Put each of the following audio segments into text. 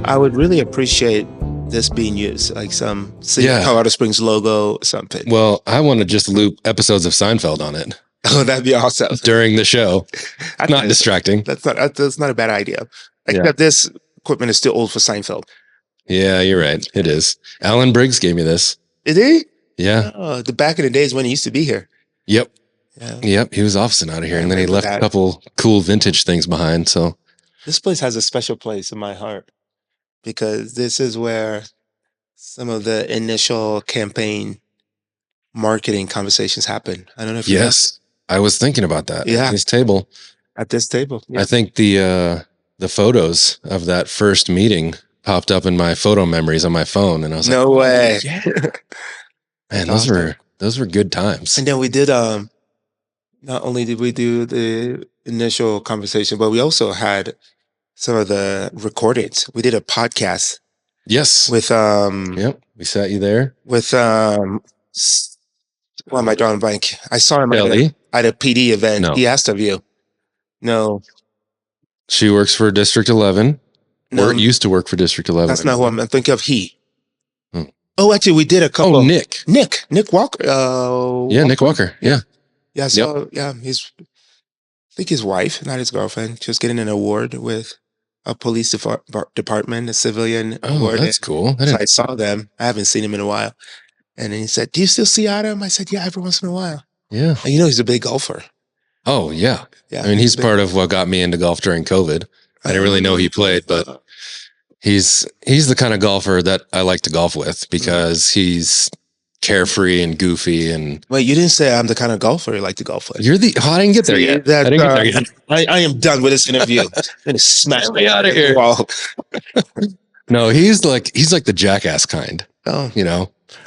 I would really appreciate this being used, like some Colorado Springs logo or something. Well, I want to just loop episodes of Seinfeld on it. Oh, that'd be awesome. During the show. Not distracting. That's not a bad idea. Except this equipment is still old for Seinfeld. Yeah, you're right. It is. Alan Briggs gave me this. Is he? Yeah. Oh, the back in the days when he used to be here. Yep. Yeah. Yep. He was officing out of here, and then he left a couple cool vintage things behind. So this place has a special place in my heart because this is where some of the initial campaign marketing conversations happen. I don't know if you know. I was thinking about that. Yeah. At this table. Yeah. I think the photos of that first meeting popped up in my photo memories on my phone, and I was like, no way. Yeah. Man, those were good times. And then we did not only did we do the initial conversation, but we also had some of the recordings. We did a podcast. Yes. With we sat you there. With why am I drawing a blank? I saw him at a PD event. No. He asked of you. No. She works for District 11. No. Or used to work for District 11. That's not who I'm thinking of. Oh, actually, we did a couple. Oh, Nick Walker. Nick Walker. Yeah. Yeah. So I think his wife, not his girlfriend, just getting an award with a police department, a civilian award. That's cool. I saw them. I haven't seen him in a while. And then he said, "Do you still see Adam?" I said, "Yeah, every once in a while." Yeah. And he's a big golfer. Oh, yeah. I mean, he's part of what got me into golf during COVID. I didn't really know he played, but he's the kind of golfer that I like to golf with because he's carefree and goofy. And wait, you didn't say I'm the kind of golfer you like to golf with. I didn't get there yet. I am done with this interview. I'm gonna smash me out of here. No, he's like the jackass kind. Oh,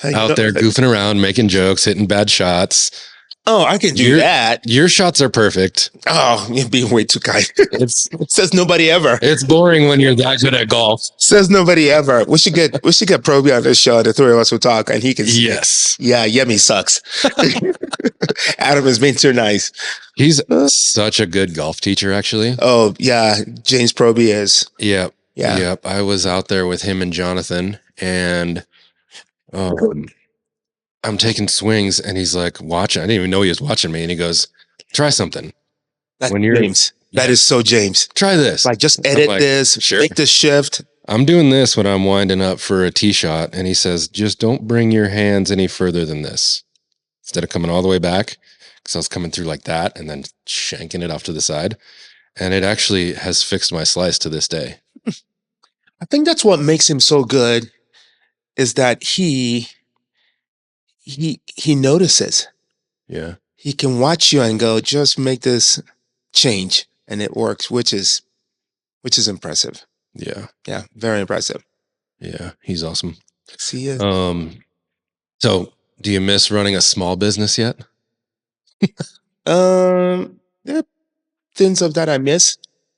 out there goofing around, making jokes, hitting bad shots. Oh, I can do that. Your shots are perfect. Oh, you're being way too kind. It says nobody ever. It's boring when you're that good at golf. Says nobody ever. We should get Proby on this show. The three of us will talk, and he can. Yes. Yeah, Yemi sucks. Adam is being too nice. He's such a good golf teacher, actually. Oh yeah, James Proby is. Yep. Yeah. Yep. I was out there with him and Jonathan, and I'm taking swings, and he's like watching. I didn't even know he was watching me, and he goes, "Try something." That's James. That is so James. Try this. Like, just edit this, make this shift. I'm doing this when I'm winding up for a tee shot, and he says, "Just don't bring your hands any further than this." Instead of coming all the way back, because I was coming through like that and then shanking it off to the side, and it actually has fixed my slice to this day. I think that's what makes him so good. Is that he notices. Yeah. He can watch you and go, just make this change, and it works, which is impressive. Yeah. Yeah, very impressive. Yeah, he's awesome. See ya. So do you miss running a small business yet? There are things of that I miss.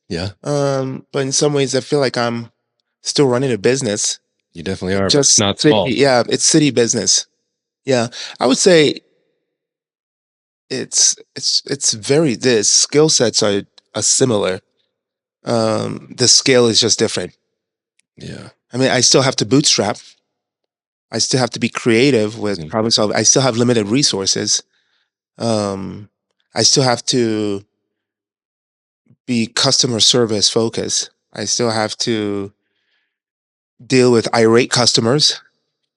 Yeah. But in some ways I feel like I'm still running a business. You definitely are, just not small. Yeah, it's city business. Yeah, I would say it's very. The skill sets are similar. The scale is just different. Yeah, I mean, I still have to bootstrap. I still have to be creative with problem solving. I still have limited resources. I still have to be customer service focused. I still have to deal with irate customers.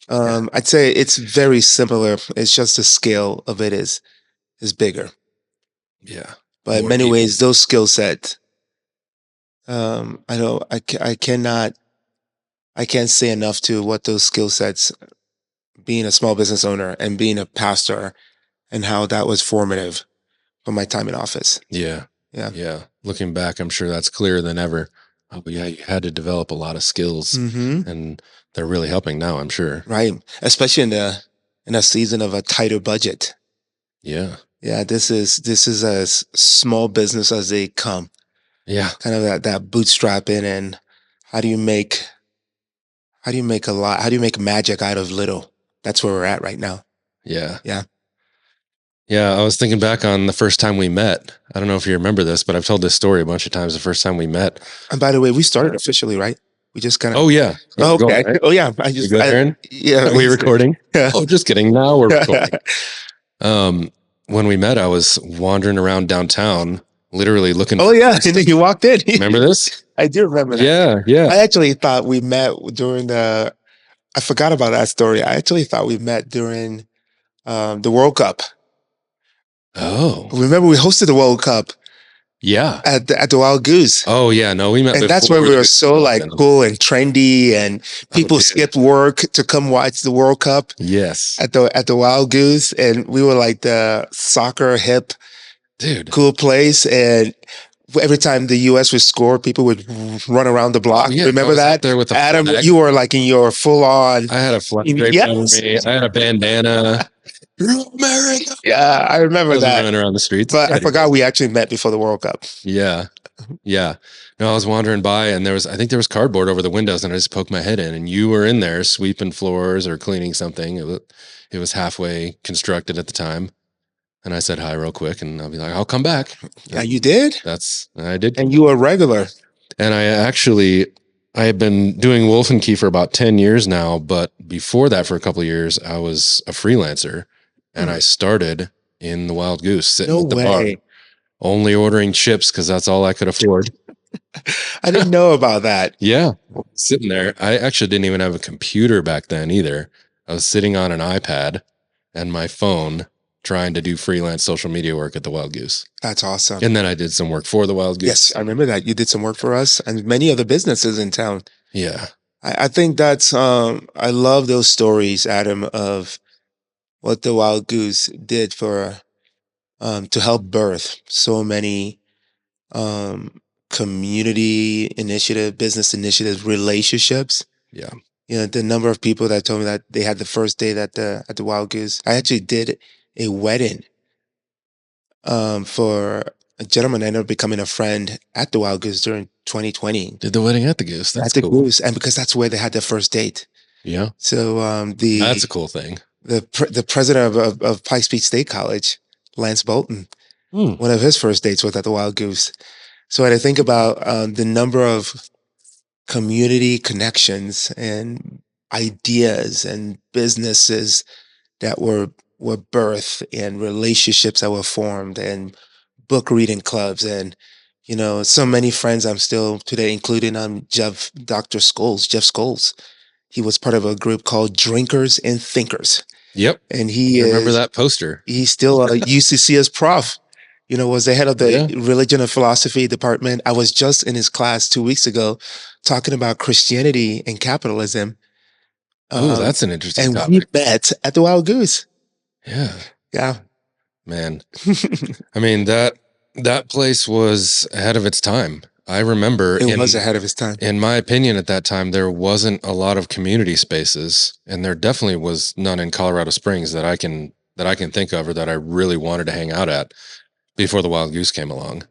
I'd say it's very similar. It's just the scale of it is bigger. Yeah. But in many ways, those skill sets, I can't say enough to what those skill sets, being a small business owner and being a pastor, and how that was formative for my time in office. Yeah. Yeah. Yeah. Looking back, I'm sure that's clearer than ever. Oh, but yeah, you had to develop a lot of skills, and they're really helping now, I'm sure. Right. Especially in a season of a tighter budget. Yeah. Yeah. This is as small business as they come. Yeah. Kind of that bootstrapping, and how do you make a lot? How do you make magic out of little? That's where we're at right now. Yeah. Yeah. Yeah, I was thinking back on the first time we met. I don't know if you remember this, but I've told this story a bunch of times. The first time we met. And by the way, we started officially, right? We just kind of. Oh yeah. Yeah, Oh, we're going, okay. right? Oh yeah. You good, Aaron? Yeah. Are we recording? Yeah. Oh, just kidding. Now we're recording. When we met, I was wandering around downtown, literally looking Oh for yeah. And then you walked in. Remember this? I do remember that. Yeah, yeah. I actually thought we met during the. I forgot about that story. I actually thought we met during the World Cup. Oh, Remember, we hosted the World Cup yeah. at the Wild Goose. Oh, yeah. No, we met And that's before when we were the so Cup, like and- cool and trendy, and people dude. skipped work to come watch the World Cup Yes, at the Wild Goose, and we were like the soccer hip dude. cool place. And every time the U.S. would score, people would run around the block. Oh, yeah. I Remember was out that? there with the Adam, flag. you were like in your full on. I had a flag draped over Yes. me. I had a bandana. America. Yeah, I I remember was that. running around the streets. But Yeah, I forgot we actually met before the World Cup. Yeah. Yeah. No, I was wandering by and I think there was cardboard over the windows, and I just poked my head in, and you were in there sweeping floors or cleaning something. It was halfway constructed at the time. And I said hi real quick, and I'll be like, I'll come back. Yeah, you did? I did. And you were regular. And I have been doing Wolf and Key for about 10 years now, but before that, for a couple of years, I was a freelancer, and I started in the Wild Goose, sitting at the bar, only ordering chips because that's all I could afford. I didn't know about that. Yeah, sitting there. I actually didn't even have a computer back then either. I was sitting on an iPad and my phone trying to do freelance social media work at the Wild Goose. That's awesome. And then I did some work for the Wild Goose. Yes, I remember that. You did some work for us and many other businesses in town. Yeah. I think that's, I love those stories, Adam, of what the Wild Goose did for, to help birth so many community initiative, business initiatives, relationships. Yeah. You know, the number of people that told me that they had the first date at the Wild Goose. I actually did a wedding for a gentleman that ended up becoming a friend at the Wild Goose during 2020. Did the wedding at the Goose. That's at the cool. Goose, and because that's where they had their first date. Yeah. So That's a cool thing. The president of Pikes Peak State College, Lance Bolton, one of his first dates was at the Wild Goose. So when I think about the number of community connections and ideas and businesses that were birthed, and relationships that were formed, and book reading clubs, and so many friends I'm still today, including Dr. Jeff Scholes. He was part of a group called Drinkers and Thinkers. Yep. And he remember that poster. He's still a UCC as prof. Was the head of the religion and philosophy department. I was just in his class 2 weeks ago talking about Christianity and capitalism. Oh, that's an interesting topic. We met at the Wild Goose. Yeah. Yeah. Man. I mean, that place was ahead of its time. I remember it was ahead of its time. In my opinion, at that time, there wasn't a lot of community spaces, and there definitely was none in Colorado Springs that I can think of, or that I really wanted to hang out at before the Wild Goose came along.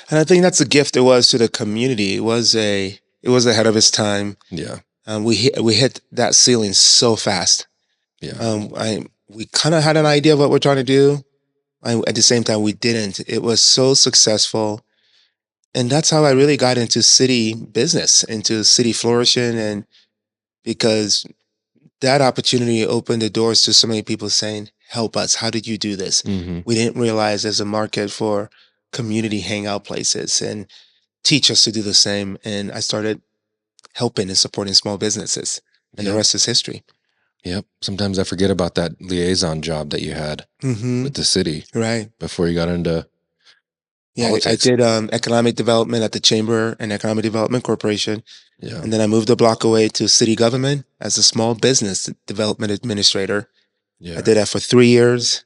And I think that's the gift it was to the community. It was ahead of its time. Yeah. We hit that ceiling so fast. Yeah. We kind of had an idea of what we're trying to do. At the same time, we didn't. It was so successful. And that's how I really got into city business, into city flourishing. And because that opportunity opened the doors to so many people saying, help us. How did you do this? Mm-hmm. We didn't realize there's a market for community hangout places, and teach us to do the same. And I started helping and supporting small businesses, and the rest is history. Yep. Sometimes I forget about that liaison job that you had with the city. Right. Before you got into politics. I did economic development at the Chamber and Economic Development Corporation. Yeah. And then I moved a block away to city government as a small business development administrator. Yeah. I did that for 3 years,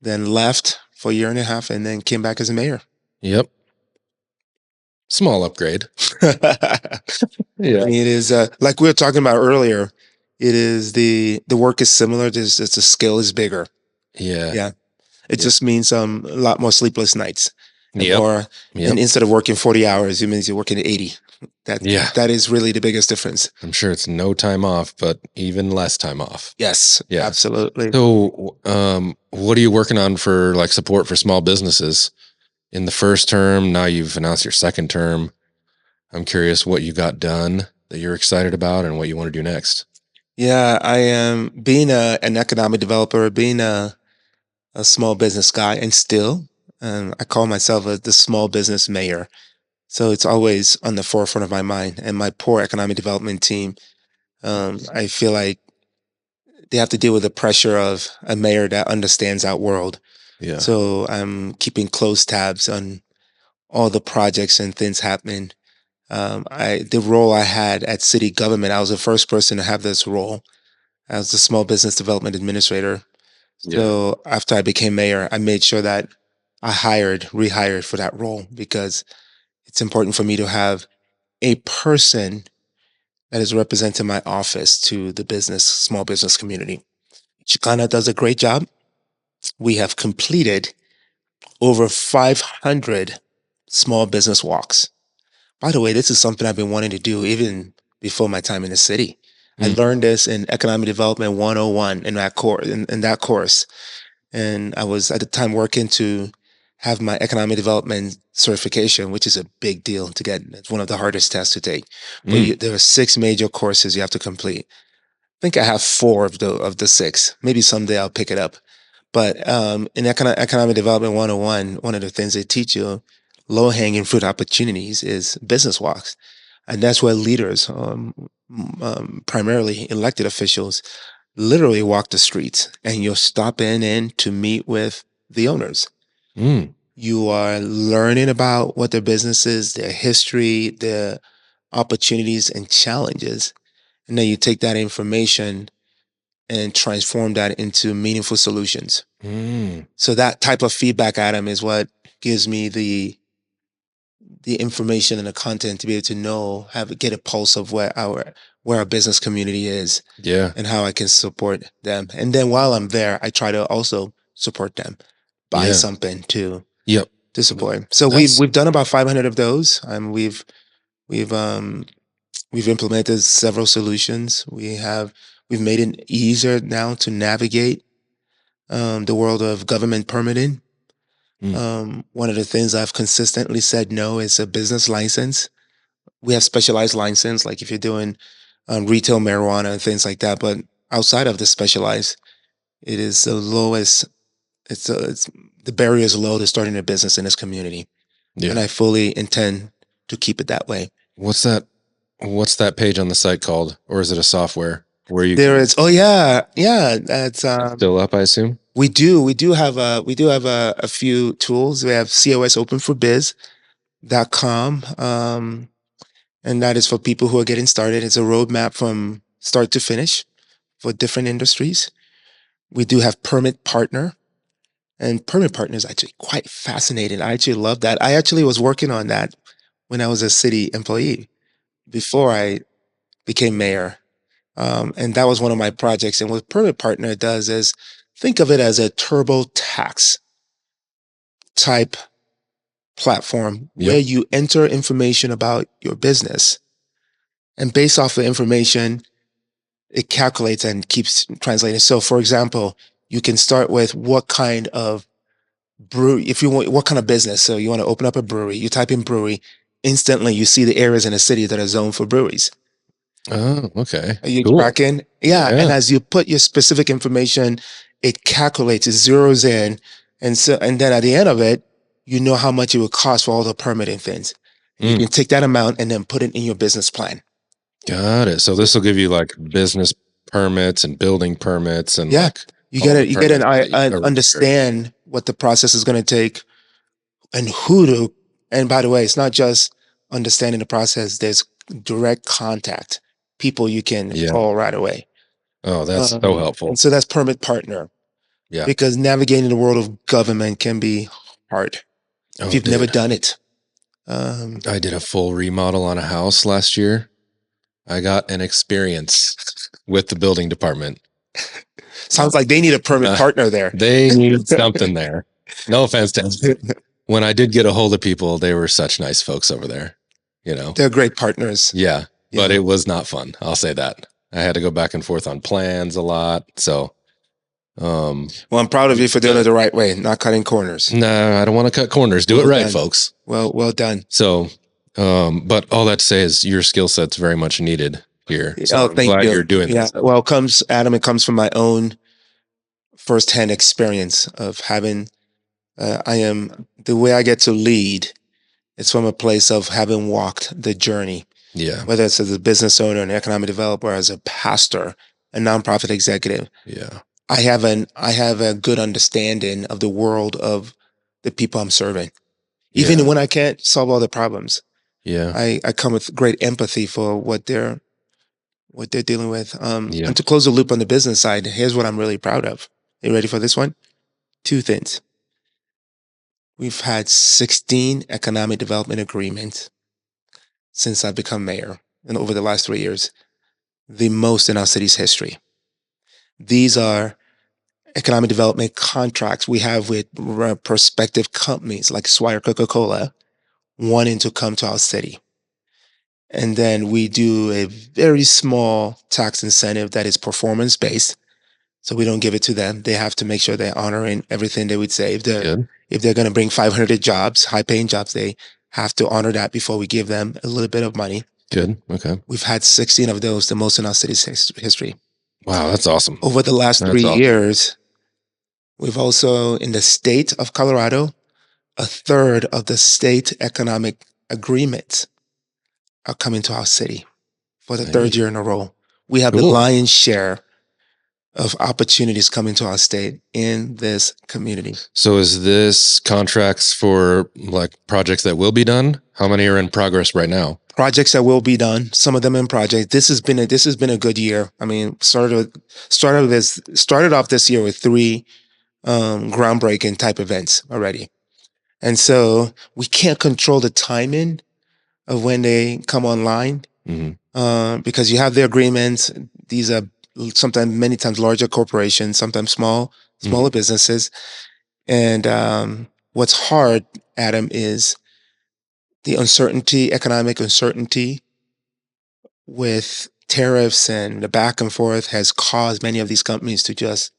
then left for a year and a half, and then came back as a mayor. Yep. Small upgrade. Yeah. I mean, it is like we were talking about earlier. It is the work is similar. Just the scale is bigger. Yeah. Yeah. It just means a lot more sleepless nights. Yep. And instead of working 40 hours, it means you're working 80. That is really the biggest difference. I'm sure it's no time off, but even less time off. Yes. Yeah. Absolutely. So, what are you working on for like support for small businesses in the first term? Now you've announced your second term. I'm curious what you got done that you're excited about and what you want to do next? Yeah, I am being an economic developer, being a small business guy, and still, I call myself the small business mayor. So it's always on the forefront of my mind. And my poor economic development team, I feel like they have to deal with the pressure of a mayor that understands that world. Yeah. So I'm keeping close tabs on all the projects and things happening. The role I had at city government, I was the first person to have this role. I was the small business development administrator. Yeah. So after I became mayor, I made sure that I rehired for that role because it's important for me to have a person that is representing my office to the small business community. Chicana does a great job. We have completed over 500 small business walks. By the way, this is something I've been wanting to do even before my time in the city. I Mm. learned this in Economic Development 101 in that course. And I was at the time working to have my economic development certification, which is a big deal to get. It's one of the hardest tests to take. But Mm. there are 6 major courses you have to complete. I think I have 4 of the 6. Maybe someday I'll pick it up. But in economic development 101, one of the things they teach you, low hanging fruit opportunities, is business walks. And that's where leaders, primarily elected officials, literally walk the streets, and you'll stop in to meet with the owners. Mm. You are learning about what their business is, their history, their opportunities and challenges. And then you take that information and transform that into meaningful solutions. Mm. So that type of feedback, Adam, is what gives me the information and the content to be able to get a pulse of where our business community is Yeah. and how I can support them. And then while I'm there, I try to also support them, buy Yeah. something Yep. to support them. So we've That's we've done about 500 of those. We've um we've implemented several solutions. We've made it easier now to navigate the world of government permitting. mm. One of the things I've consistently said no is a business license. We have specialized license, like if you're doing retail marijuana and things like that. But outside of the specialized, it is the lowest. It's the barrier is low to starting a business in this community, and Yeah. I fully intend to keep it that way. What's that? What's that page on the site called? Or is it a software where you There can? is. Oh yeah, yeah. That's It's still up, I assume. we do have a few tools. We have cosopenforbiz.com. And that is for people who are getting started. It's a roadmap from start to finish for different industries. We do have Permit Partner, and Permit Partner is actually quite fascinating. I actually love that. I actually was working on that when I was a city employee before I became mayor. And that was one of my projects. And what Permit Partner does is think of it as a TurboTax type platform where Yep. you enter information about your business. And based off the information, it calculates and keeps translating. So, for example, you can start with what kind of brewery, if you want, what kind of business. So, you want to open up a brewery, you type in brewery, instantly you see the areas in a city that are zoned for breweries. Oh, okay. Are you Cool. tracking? Yeah. And Yeah. as you put your specific information, it calculates, it zeroes in. And then at the end of it, you know how much it would cost for all the permitting things. And you Mm. can take that amount and then put it in your business plan. Got it. So this will give you like business permits and building permits and Yeah. like You all get the it. You get permits that an are required. understand what the process is going to take and who to. And by the way, it's not just understanding the process. There's direct contact, people you can Yeah. call right away. Oh, that's so And helpful. so that's Permit Partner, Yeah. because navigating the world of government can be hard if Oh, you've never dude. done it. Um, I did a full remodel on a house last year. I got an experience with the building department. Sounds like they need a Permit Uh, Partner there. they need something there. No offense to when I did get a hold of people, they were such nice folks over there. You know, They're great partners. yeah, but Yeah. it was not fun. I'll say that. I had to go back and forth on plans a lot. So, Well, I'm proud of you for doing it the right way, not cutting corners. no, I don't want to cut corners. Do it Well right, done. folks. Well done. So But all that to say is your skill set's very much needed here. So I'm Thank glad you. you're doing Yeah. this. Well, Adam, it comes from my own firsthand experience of having, I am, the way I get to lead, it's from a place of having walked the journey, Yeah. whether it's as a business owner, an economic developer, as a pastor, a nonprofit executive. Yeah. I have a good understanding of the world of the people I'm serving. Even Yeah. when I can't solve all the problems, Yeah. I come with great empathy for what they're dealing with. Yeah. And to close the loop on the business side, here's what I'm really proud of. You ready for this one? Two things. We've had 16 economic development agreements since I've become mayor and over the last 3 years, the most in our city's history. These are economic development contracts we have with prospective companies like Swire Coca-Cola wanting to come to our city. And then we do a very small tax incentive that is performance based. So we don't give it to them. They have to make sure they're honoring everything they would say. Good. If they're going to bring 500 jobs, high paying jobs, they have to honor that before we give them a little bit of money. Good. Okay. We've had 16 of those, the most in our city's history. Wow, that's awesome. Over the last That's 3 awesome. years, we've also, in the state of Colorado, a third of the state economic agreements are coming to our city for the third year in a row. We have the Cool. lion's share of opportunities coming to our state in this community. So is this contracts for like projects that will be done? How many are in progress right now? Projects that will be done, some of them in project. This has been a good year. I mean, started off this year with 3 groundbreaking type events already. And so we can't control the timing of when they come online, because you have the agreements. These are sometimes, many times, larger corporations, sometimes smaller businesses. And what's hard, Adam, is the uncertainty, economic uncertainty with tariffs and the back and forth has caused many of these companies to just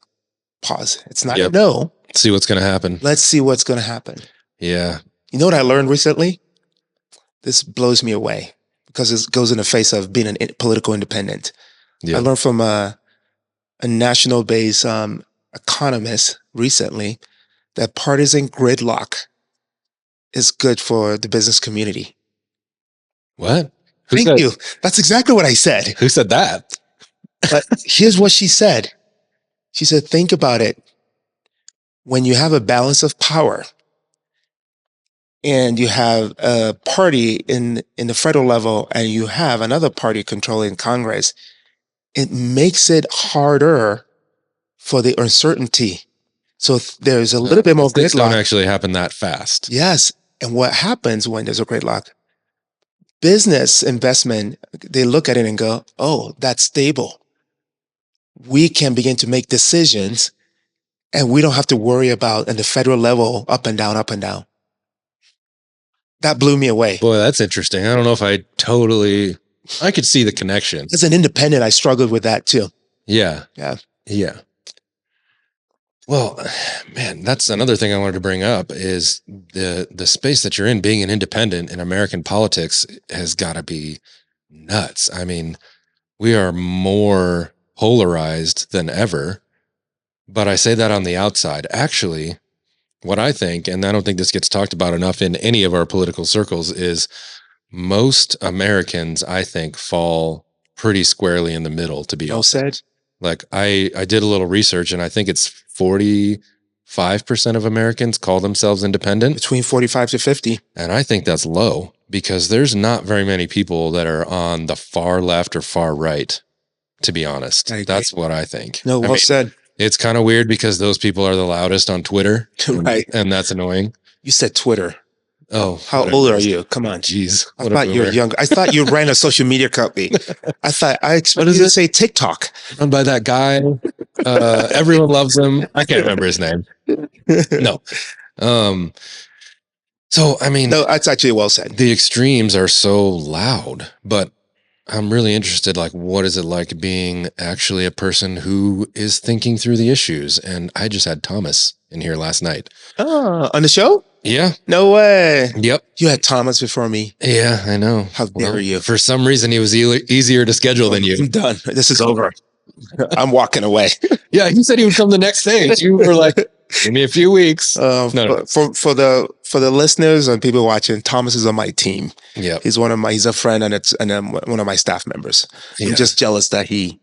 pause. It's not a no. See what's going to happen. Let's see what's going to happen. Yeah. You know what I learned recently? This blows me away because it goes in the face of being a political independent. Yeah. I learned from a national based economist recently that partisan gridlock is good for the business community. What? Thank you. That's exactly what I said. Who said that? But here's what she said. She said, think about it. When you have a balance of power and you have a party in the federal level and you have another party controlling Congress, it makes it harder for the uncertainty. So there's a little bit more gridlock. Things don't actually happen that fast. Yes. And what happens when there's a gridlock? Business investment, they look at it and go, oh, that's stable. We can begin to make decisions and we don't have to worry about at the federal level up and down, up and down. That blew me away. Boy, that's interesting. I don't know if I could see the connection. As an independent, I struggled with that too. Yeah. Yeah. Yeah. Well, man, that's another thing I wanted to bring up is the space that you're in, being an independent in American politics has got to be nuts. I mean, we are more polarized than ever, but I say that on the outside. Actually, what I think, and I don't think this gets talked about enough in any of our political circles, is most Americans, I think, fall pretty squarely in the middle, to be honest. Well said. Like I did a little research and I think it's 45% of Americans call themselves independent. Between 45 to 50. And I think that's low because there's not very many people that are on the far left or far right, to be honest. That's what I think. No, well said. It's kind of weird because those people are the loudest on Twitter. Right. And that's annoying. You said Twitter. Oh, how old are you? Come on. Jeez. I thought you were younger. I thought you ran a social media company. I expected you to say TikTok. Run by that guy. Everyone loves him. I can't remember his name. No. So, I mean. No, that's actually well said. The extremes are so loud, but I'm really interested. Like, what is it like being actually a person who is thinking through the issues? And I just had Thomas in here last night. Oh, on the show? Yeah. No way. Yep. You had Thomas before me. Yeah, I know. How dare Well, you? for some reason, he was easier to schedule than you. I'm done. This is over. I'm walking away. Yeah, he said he would come the next day. And you were like, give me a few weeks. No. For the listeners and people watching, Thomas is on my team. Yeah. He's a friend and one of my staff members. I'm just jealous that he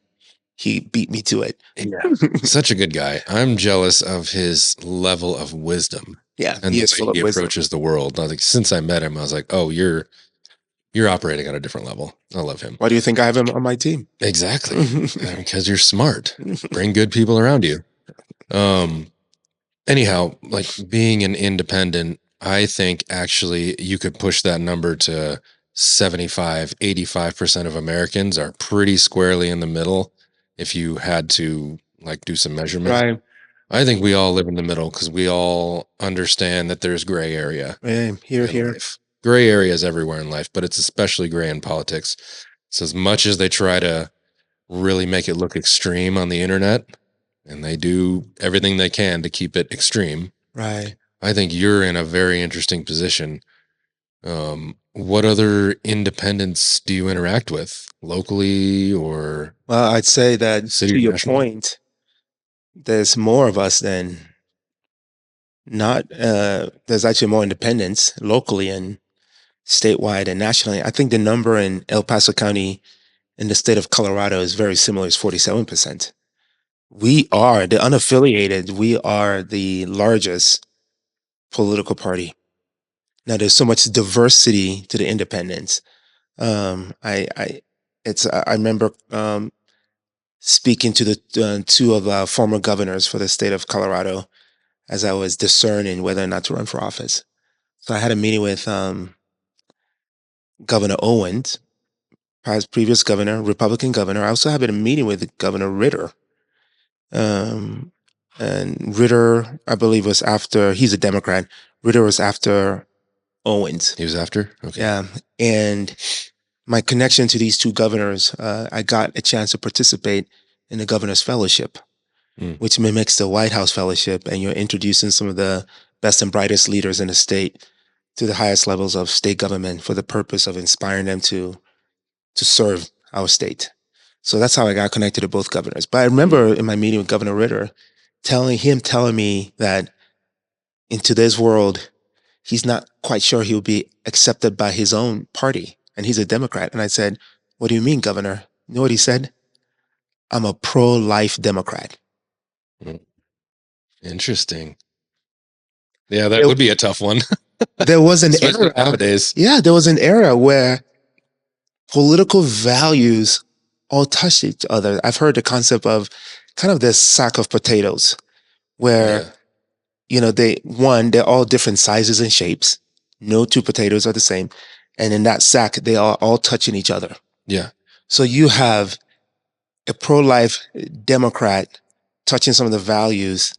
beat me to it. Yeah. Such a good guy. I'm jealous of his level of wisdom. Yeah, And he the is way full of he wisdom. approaches the world. Like, since I met him, I was like, oh, you're operating at a different level. I love him. Why do you think I have him on my team? Exactly. Because you're smart. Bring good people around you. Anyhow, like being an independent, I think actually you could push that number to 75, 85% of Americans are pretty squarely in the middle if you had to like do some measurement. Right. I think we all live in the middle because we all understand that there's gray area. Here. Life. Gray areas everywhere in life, but it's especially gray in politics. So as much as they try to really make it look extreme on the internet, and they do everything they can to keep it extreme. Right. I think you're in a very interesting position. What other independents do you interact with locally or? Well, I'd say that city to your national? point, there's more of us than not. There's actually more independents locally and statewide and nationally. I think the number in El Paso County in the state of Colorado is very similar. It's 47%. We are the unaffiliated. We are the largest political party. Now, there's so much diversity to the independents. I remember speaking to the two of our former governors for the state of Colorado as I was discerning whether or not to run for office. So I had a meeting with Governor Owens, previous governor, Republican governor. I also had a meeting with Governor Ritter. And Ritter, I believe, was after, he's a Democrat. Ritter was after Owens. He was after? Okay. Yeah. And my connection to these two governors, I got a chance to participate in the Governor's Fellowship, which mimics the White House Fellowship. And you're introducing some of the best and brightest leaders in the state to the highest levels of state government for the purpose of inspiring them to serve our state. So that's how I got connected to both governors. But I remember in my meeting with Governor Ritter telling me that in today's world, he's not quite sure he'll be accepted by his own party. And he's a Democrat. And I said, what do you mean, Governor? You know what he said? I'm a pro-life Democrat. Interesting. Yeah, that would be a tough one. There was an era nowadays. Yeah, there was an era where political values all touched each other. I've heard the concept of kind of this sack of potatoes where, they're all different sizes and shapes. No two potatoes are the same. And in that sack, they are all touching each other. Yeah. So you have a pro-life Democrat touching some of the values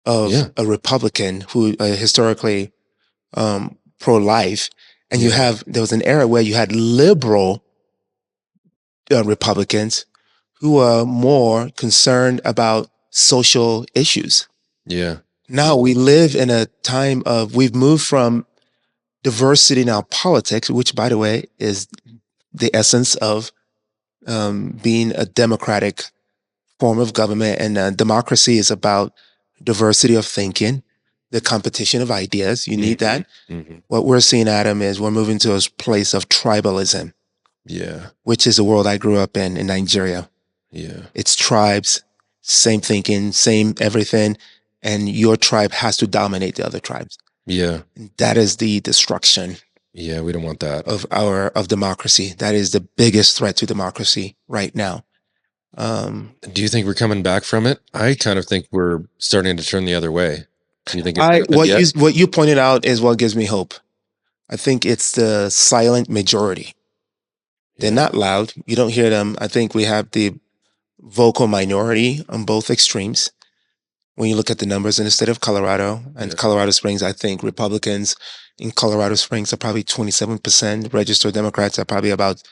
of a Republican who historically pro-life. And there was an era where you had liberal Republicans who are more concerned about social issues. Yeah. Now we live in a time we've moved from diversity in our politics, which, by the way, is the essence of being a democratic form of government. And democracy is about diversity of thinking, the competition of ideas. You need that. Mm-hmm. What we're seeing, Adam, is we're moving to a place of tribalism. Yeah. Which is the world I grew up in Nigeria. Yeah. It's tribes, same thinking, same everything. And your tribe has to dominate the other tribes. Yeah. That is the destruction. Yeah, we don't want that. Of democracy. That is the biggest threat to democracy right now. Do you think we're coming back from it? I kind of think we're starting to turn the other way. Do you think what you pointed out is what gives me hope. I think it's the silent majority. They're not loud. You don't hear them. I think we have the vocal minority on both extremes. When you look at the numbers in the state of Colorado and Colorado Springs, I think Republicans in Colorado Springs are probably 27%. Registered Democrats are probably about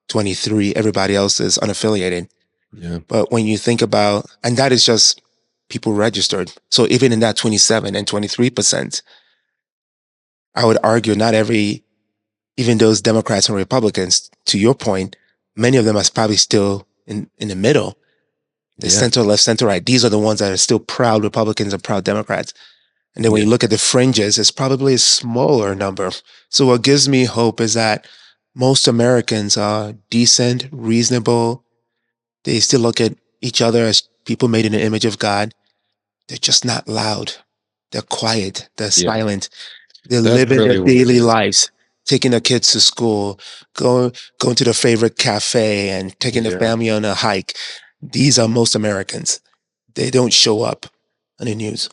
23, everybody else is unaffiliated. Yeah. But when you think about, and that is just people registered. So even in that 27 and 23%, I would argue not every, even those Democrats and Republicans, to your point, many of them are probably still in the middle. The Yeah. center, left, center, right. These are the ones that are still proud Republicans and proud Democrats. And then when you look at the fringes, it's probably a smaller number. So what gives me hope is that most Americans are decent, reasonable. They still look at each other as people made in the image of God. They're just not loud. They're quiet. They're Yeah. silent. They're That's living really their what it daily is. lives, taking their kids to school, going to their favorite cafe and taking the Yeah. family on a hike. These are most Americans. They don't show up on the news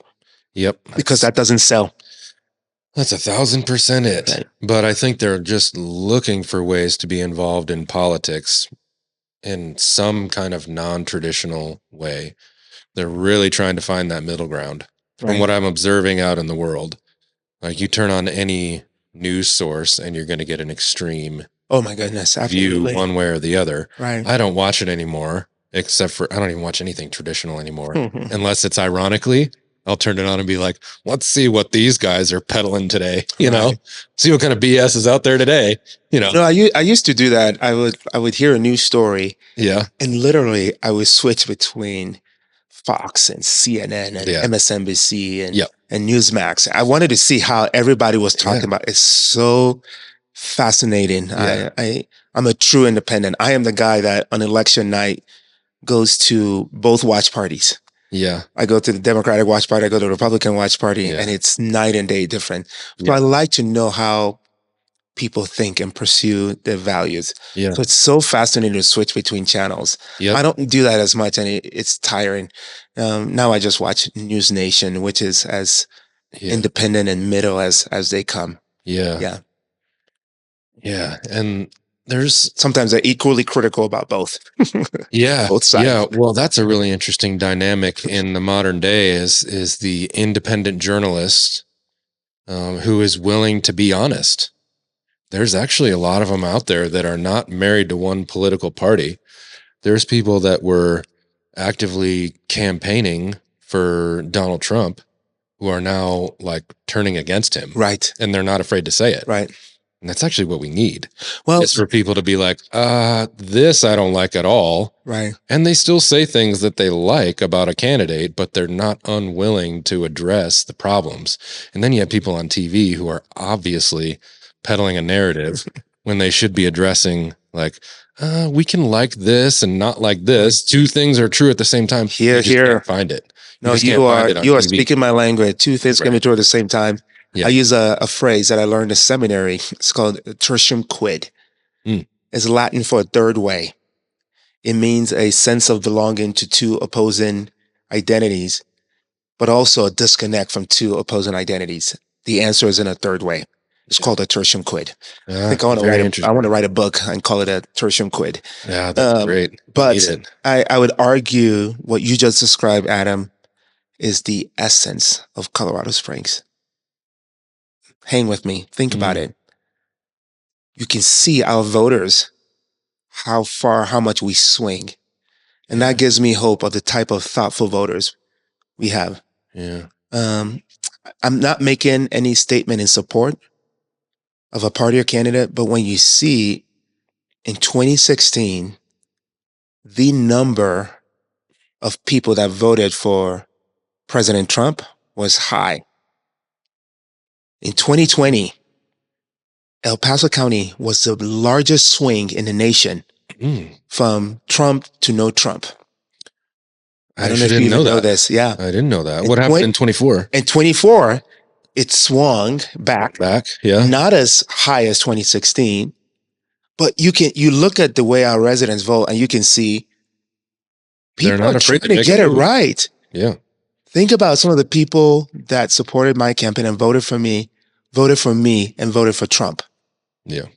Yep. because that doesn't sell. That's 1,000% it. Right. But I think they're just looking for ways to be involved in politics in some kind of non-traditional way. They're really trying to find that middle ground. From Right. what I'm observing out in the world, like you turn on any news source and you're going to get an extreme Oh my goodness, view absolutely. one way or the other. Right. I don't watch it anymore, except for I don't even watch anything traditional anymore, unless it's ironically. I'll turn it on and be like, let's see what these guys are peddling today. You know, Right. see what kind of BS is out there today. You know, No, I used to do that. I would hear a news story yeah, and literally I would switch between Fox and CNN and yeah, MSNBC yep, and Newsmax. I wanted to see how everybody was talking yeah, about it. It's so fascinating. yeah, I'm a true independent. I am the guy that on election night goes to both watch parties. yeah, I go to the Democratic watch party, I go to the Republican watch party, yeah, and it's night and day different. So yeah, I like to know how people think and pursue their values. yeah, So it's so fascinating to switch between channels. yep, I don't do that as much, and it's tiring. Now I just watch News Nation, which is as yeah, independent and middle as they come. yeah, Yeah. yeah. And there's Sometimes they're equally critical about both. yeah, Both sides. yeah. Well, that's a really interesting dynamic in the modern day is the independent journalist who is willing to be honest. There's actually a lot of them out there that are not married to one political party. There's people that were actively campaigning for Donald Trump who are now like turning against him. Right. And they're not afraid to say it. Right. And that's actually what we need. Well, It's for people to be like, this I don't like at all. right. And they still say things that they like about a candidate, but they're not unwilling to address the problems. And then you have people on TV who are obviously peddling a narrative when they should be addressing like, we can like this and not like this. Two things are true at the same time. Here, You just here. can't find it. No, just can't find it on you are TV. speaking my language. Two things can be true at the same time. Yeah. I use a phrase that I learned in seminary. It's called tertium quid. Mm. It's Latin for a third way. It means a sense of belonging to two opposing identities, but also a disconnect from two opposing identities. The answer is in a third way. It's called a tertium quid. I think I want to write a book and call it a tertium quid. Yeah, that's great. But I would argue what you just described, Adam, is the essence of Colorado Springs. Hang with me. Think about it. You can see our voters, how much we swing. And that gives me hope of the type of thoughtful voters we have. Yeah. I'm not making any statement in support of a party or candidate, but when you see in 2016, the number of people that voted for President Trump was high. In 2020, El Paso County was the largest swing in the nation from Trump to no Trump. I don't know if you even know this. Yeah. I didn't know that. What happened in 24? In 24, it swung back. Yeah. Not as high as 2016, but you look at the way our residents vote and you can see people are trying to get it right. Yeah. Think about some of the people that supported my campaign and voted for me, and voted for Trump. Yeah.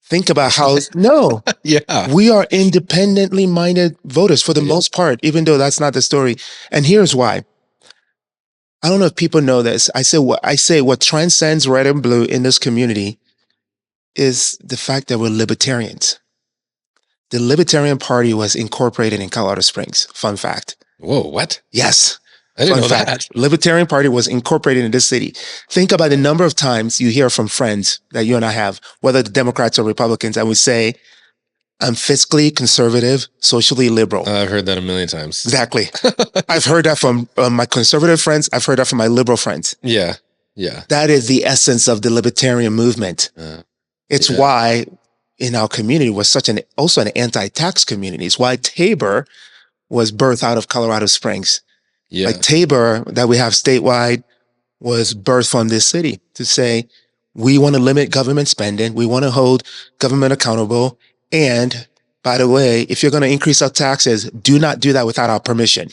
Think about how, no. Yeah. We are independently minded voters for the most part, even though that's not the story. And here's why. I don't know if people know this. I say what transcends red and blue in this community is the fact that we're libertarians. The Libertarian Party was incorporated in Colorado Springs. Fun fact. Whoa, what? Yes. I didn't Fun know fact. that. Libertarian Party was incorporated in this city. Think about the number of times you hear from friends that you and I have, whether the Democrats or Republicans, and we say, I'm fiscally conservative, socially liberal. I've heard that a million times. Exactly. I've heard that from my conservative friends. I've heard that from my liberal friends. Yeah. Yeah. That is the essence of the libertarian movement. It's yeah. why in our community was also an anti-tax community. It's why Tabor was birthed out of Colorado Springs. Yeah. Like Tabor that we have statewide was birthed from this city to say, we want to limit government spending. We want to hold government accountable. And by the way, if you're going to increase our taxes, do not do that without our permission.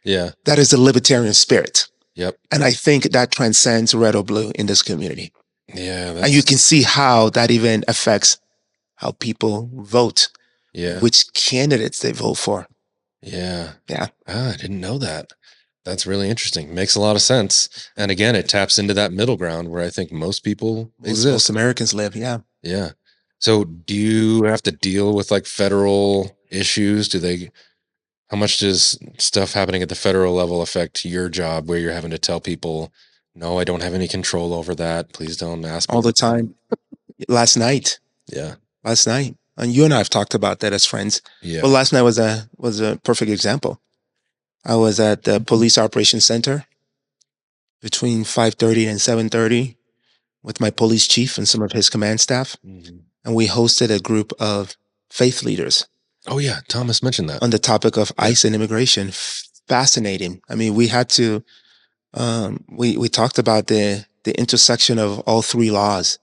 Yeah. That is the libertarian spirit. Yep. And I think that transcends red or blue in this community. Yeah. And you can see how that even affects how people vote. Yeah. Which candidates they vote for. Yeah. Yeah. I didn't know that. That's really interesting. Makes a lot of sense. And again, it taps into that middle ground where I think most people exist. Most Americans live. Yeah. Yeah. So do you have to deal with like federal issues? How much does stuff happening at the federal level affect your job where you're having to tell people, no, I don't have any control over that. Please don't ask me. All the time. Last night. Yeah. Last night. And you and I have talked about that as friends. Yeah. Well, last night was a perfect example. I was at the Police Operations Center between 5:30 and 7:30 with my police chief and some of his command staff. Mm-hmm. And we hosted a group of faith leaders. Oh, yeah. Thomas mentioned that. On the topic of ICE and immigration. Fascinating. I mean, we had to, we talked about the intersection of all three laws,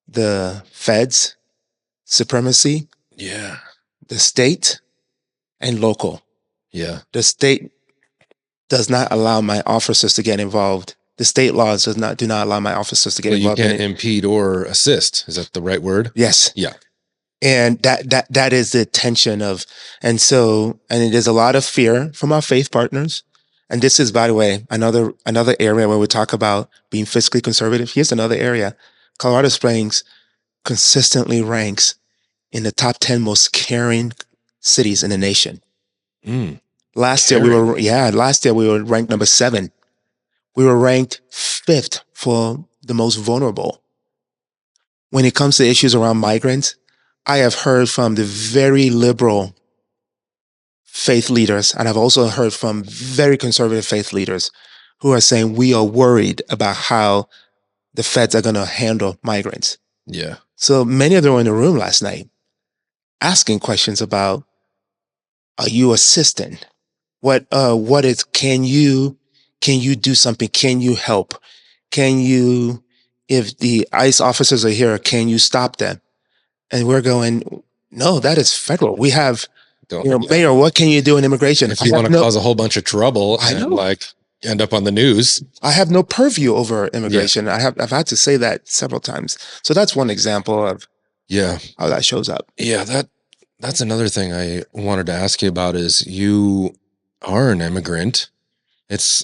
the feds, supremacy, yeah, the state, and local. Yeah. The state does not allow my officers to get involved. The state laws do not allow my officers to get involved. You can't impede or assist. Is that the right word? Yes. Yeah. And that is the tension of, and there's a lot of fear from our faith partners. And this is, by the way, another area where we talk about being fiscally conservative. Here's another area. Colorado Springs consistently ranks in the top 10 most caring cities in the nation. Last year we were ranked number 7. We were ranked 5th for the most vulnerable. When it comes to issues around migrants, I have heard from the very liberal faith leaders, and I've also heard from very conservative faith leaders who are saying we are worried about how the feds are going to handle migrants. Yeah. So many of them were in the room last night asking questions about, are you assisting? What is, can you do something? Can you help? If the ICE officers are here, can you stop them? And we're going, no, that is federal. We have, Mayor, what can you do in immigration? If you want to cause a whole bunch of trouble and end up on the news. I have no purview over immigration. Yeah. I've had to say that several times. So that's one example of how that shows up. Yeah, that's another thing I wanted to ask you about is you are an immigrant.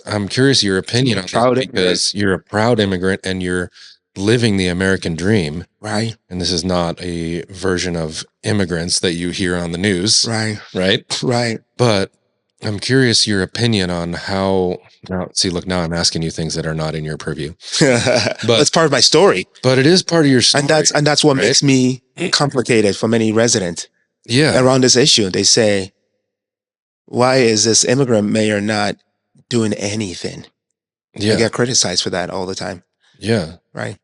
I'm curious your opinion on that because you're a proud immigrant and you're living the American dream. Right. And this is not a version of immigrants that you hear on the news. Right. Right. Right. But I'm curious your opinion on how now I'm asking you things that are not in your purview. But it's part of my story. But it is part of your story. And that's what makes me complicated for many residents. Yeah. Around this issue. They say, why is this immigrant mayor not doing anything? Yeah. I get criticized for that all the time. Yeah. Right.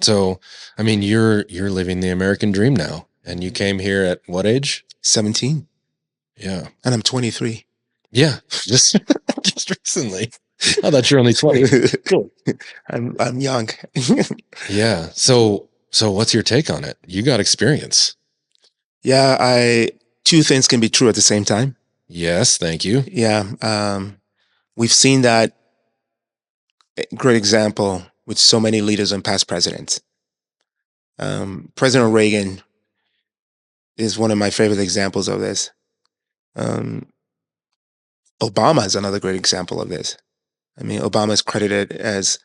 So, I mean, you're living the American dream now. And you came here at what age? 17. Yeah. And I'm 23. Yeah. Just recently. I thought you're only 20. Cool. I'm young. Yeah. So what's your take on it? You got experience. Yeah, two things can be true at the same time. Yes, thank you. Yeah. We've seen that great example with so many leaders and past presidents. President Reagan is one of my favorite examples of this. Obama is another great example of this. I mean, Obama is credited as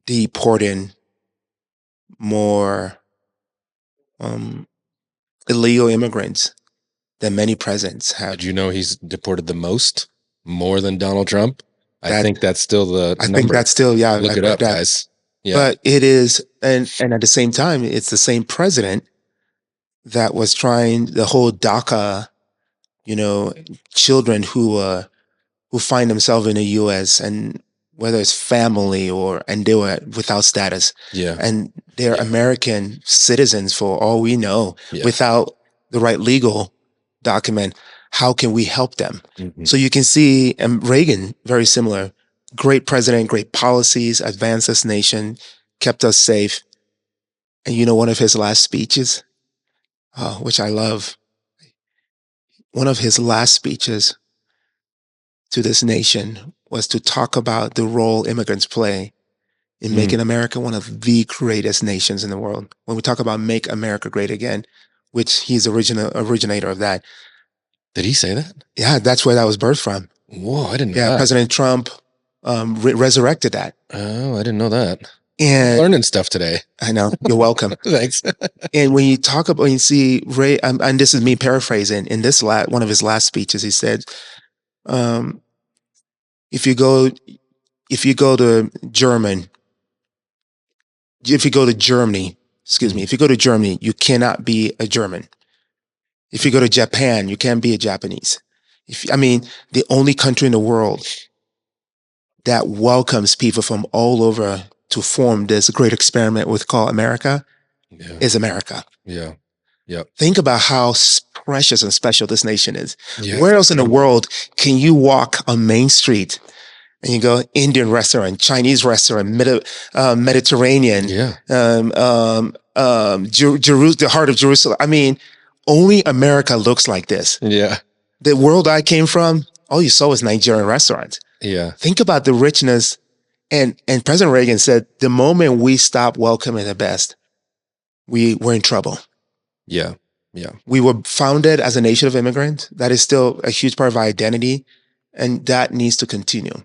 deporting more illegal immigrants than many presidents Did have. you know he's deported the most, more than Donald Trump? I That think that's still the I think number. that's still, yeah, Look I've it heard up, that. guys. Yeah. But it is, and at the same time, it's the same president that was trying the whole DACA, you know, children who find themselves in the U.S. and whether it's family or and they were without status, Yeah. and they're Yeah. American citizens for all we know, Yeah. without the right legal document. How can we help them? Mhm. So you can see, and Reagan, very similar, great president, great policies, advanced this nation, kept us safe. And you know, one of his last speeches, which I love, one of his last speeches to this nation was to talk about the role immigrants play in Mm. making America one of the greatest nations in the world. When we talk about make America great again, which he's originator of that. Did he say that? Yeah, that's where that was birthed from. Whoa, I didn't know Yeah, that. President Trump resurrected that. Oh, I didn't know that. I'm And learning stuff today. I know, you're welcome. Thanks. And when you talk about, when you see Ray, and this is me paraphrasing, in this one of his last speeches, he said, um, if you go to Germany, excuse me, if you go to Germany, you cannot be a German. If you go to Japan, you can't be a Japanese. The only country in the world that welcomes people from all over to form this great experiment we call America is America. Yeah. Yep. Think about how precious and special this nation is. Yeah. Where else in the world can you walk on Main Street and you go Indian restaurant, Chinese restaurant, Mediterranean, Yeah. the heart of Jerusalem? I mean, only America looks like this. Yeah. The world I came from, all you saw was Nigerian restaurants. Yeah. Think about the richness. And President Reagan said, the moment we stop welcoming the best, we're in trouble. Yeah. Yeah. We were founded as a nation of immigrants. That is still a huge part of our identity, and that needs to continue.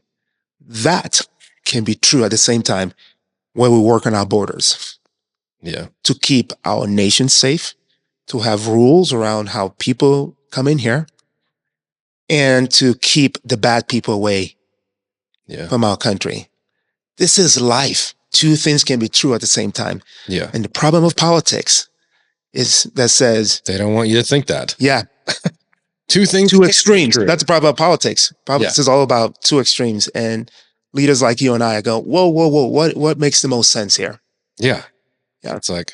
That can be true at the same time when we work on our borders. Yeah. To keep our nation safe, to have rules around how people come in here, and to keep the bad people away from our country. This is life. Two things can be true at the same time. Yeah. And the problem of politics is that says they don't want you to think that. Yeah. Two extremes. That's the problem of politics. Politics is all about two extremes. And leaders like you and I go, whoa, what makes the most sense here? Yeah. Yeah. It's like,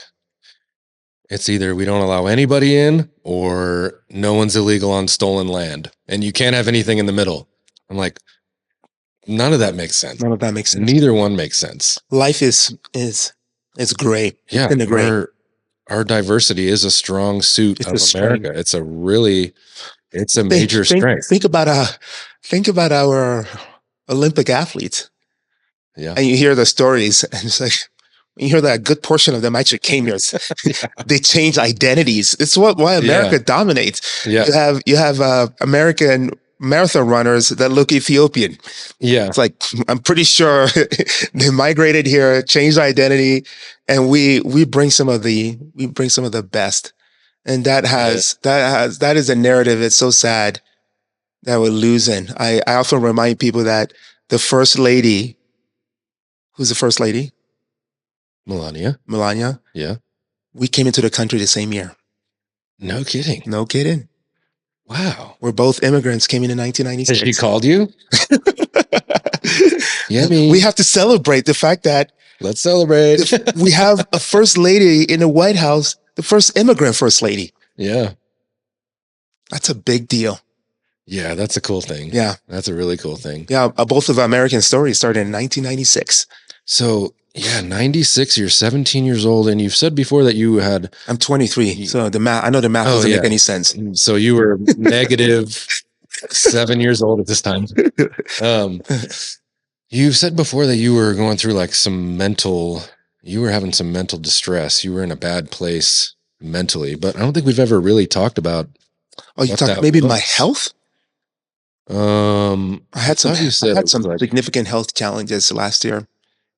it's either we don't allow anybody in or no one's illegal on stolen land. And you can't have anything in the middle. I'm like, none of that makes sense. None of that makes sense. Neither one makes sense. Life is gray. Yeah. In the gray. Our diversity is a strong suit of America. It's a major strength. Think about our Olympic athletes. Yeah. And you hear the stories, and it's like, you hear that a good portion of them actually came here. They change identities. It's why America dominates. Yeah. You have American marathon runners that look Ethiopian. Yeah. It's like, I'm pretty sure they migrated here, changed identity, and we bring some of the best. And that is a narrative. It's so sad that we're losing. I often remind people that the first lady, who's the first lady? Melania. Yeah. We came into the country the same year. No kidding. No kidding. Wow. We're both immigrants, came in 1996. Has she called you? Yemi. We have to celebrate the fact that let's celebrate. We have a first lady in the White House, the first immigrant first lady. Yeah. That's a big deal. Yeah, that's a cool thing. Yeah. That's a really cool thing. Yeah, both of our American stories started in 1996. So, yeah, 96, you're 17 years old, and you've said before that you had... I'm 23, so I know the math doesn't make any sense. So you were negative 7 years old at this time. You've said before that you were going through like you were having some mental distress. You were in a bad place mentally, but I don't think we've ever really talked about... Oh, you talked maybe my health? I had some significant health challenges last year.